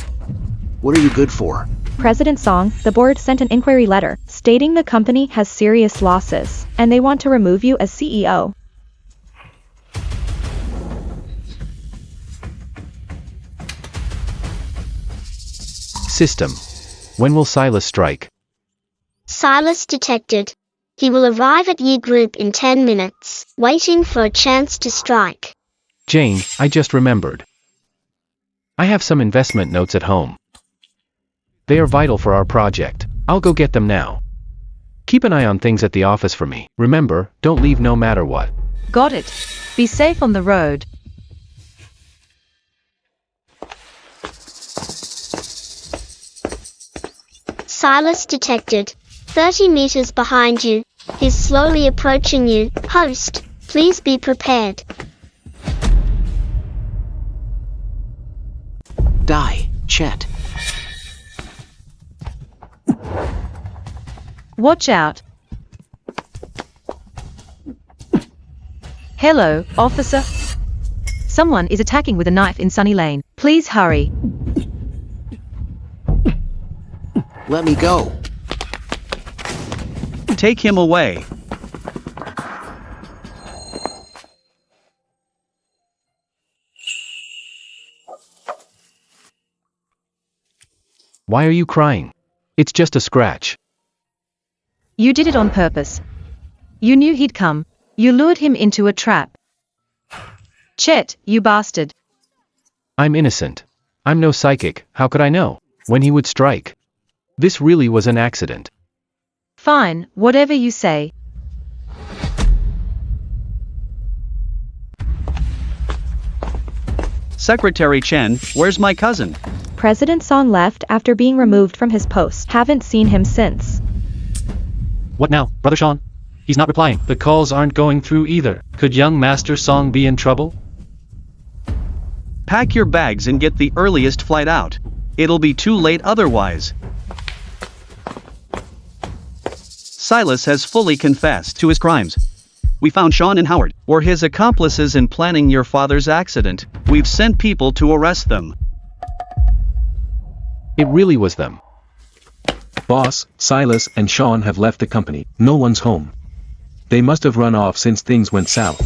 What are you good for? President Song, the board sent an inquiry letter stating the company has serious losses, and they want to remove you as CEO. System. When will Silas strike? Silas detected. He will arrive at Yi Group in 10 minutes, waiting for a chance to strike. Jane, I just remembered. I have some investment notes at home. They are vital for our project. I'll go get them now. Keep an eye on things at the office for me. Remember, don't leave no matter what. Got it. Be safe on the road. Silas detected. 30 meters behind you. He's slowly approaching you. Host, please be prepared. Die, Chet. Watch out. Hello, officer. Someone is attacking with a knife in Sunny Lane. Please hurry. Let me go. Take him away. Why are you crying? It's just a scratch. You did it on purpose. You knew he'd come. You lured him into a trap. Chet, you bastard. I'm innocent. I'm no psychic. How could I know when he would strike? This really was an accident. Fine, whatever you say. Secretary Chen, where's my cousin? President Song left after being removed from his post. Haven't seen him since. What now, Brother Sean? He's not replying. The calls aren't going through either. Could young Master Song be in trouble? Pack your bags and get the earliest flight out. It'll be too late otherwise. Silas has fully confessed to his crimes. We found Sean and Howard, or his accomplices in planning your father's accident. We've sent people to arrest them. It really was them. Boss, Silas and Sean have left the company. No one's home. They must have run off since things went south.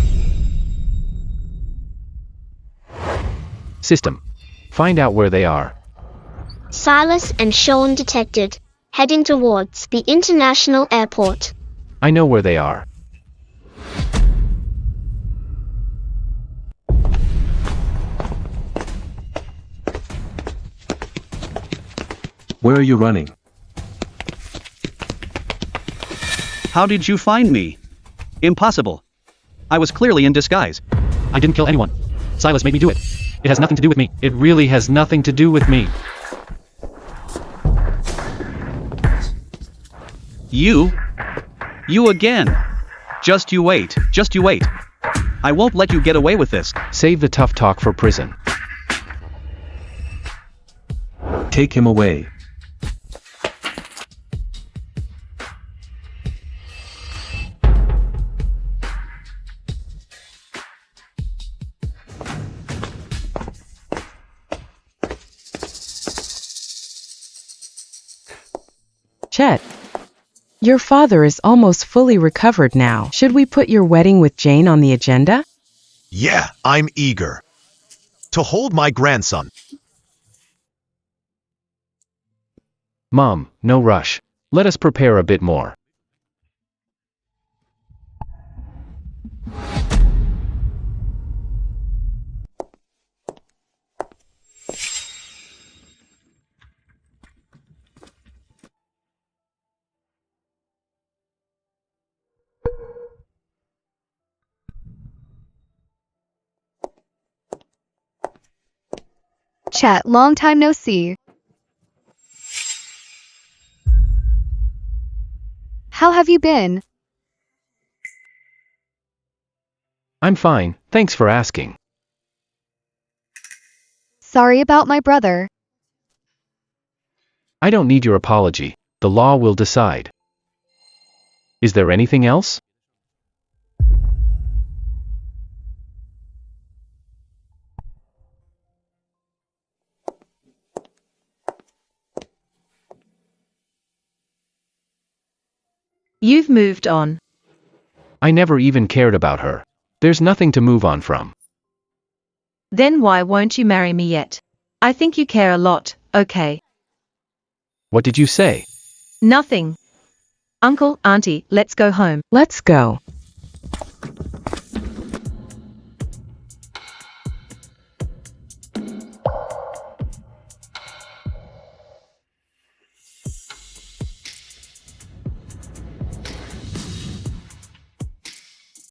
System. Find out where they are. Silas and Sean detected, heading towards the international airport. I know where they are. Where are you running? How did you find me? Impossible. I was clearly in disguise. I didn't kill anyone. Silas made me do it. It has nothing to do with me. It really has nothing to do with me. You again. Just you wait. I won't let you get away with this. Save the tough talk for prison. Take him away. Chet. Your father is almost fully recovered now. Should we put your wedding with Jane on the agenda? Yeah, I'm eager to hold my grandson. Mom, no rush. Let us prepare a bit more. Chat, long time no see. How have you been? I'm fine, thanks for asking. Sorry about my brother. I don't need your apology. The law will decide. Is there anything else? You've moved on. I never even cared about her. There's nothing to move on from. Then why won't you marry me yet? I think you care a lot, okay? What did you say? Nothing. Uncle, Auntie, let's go home. Let's go.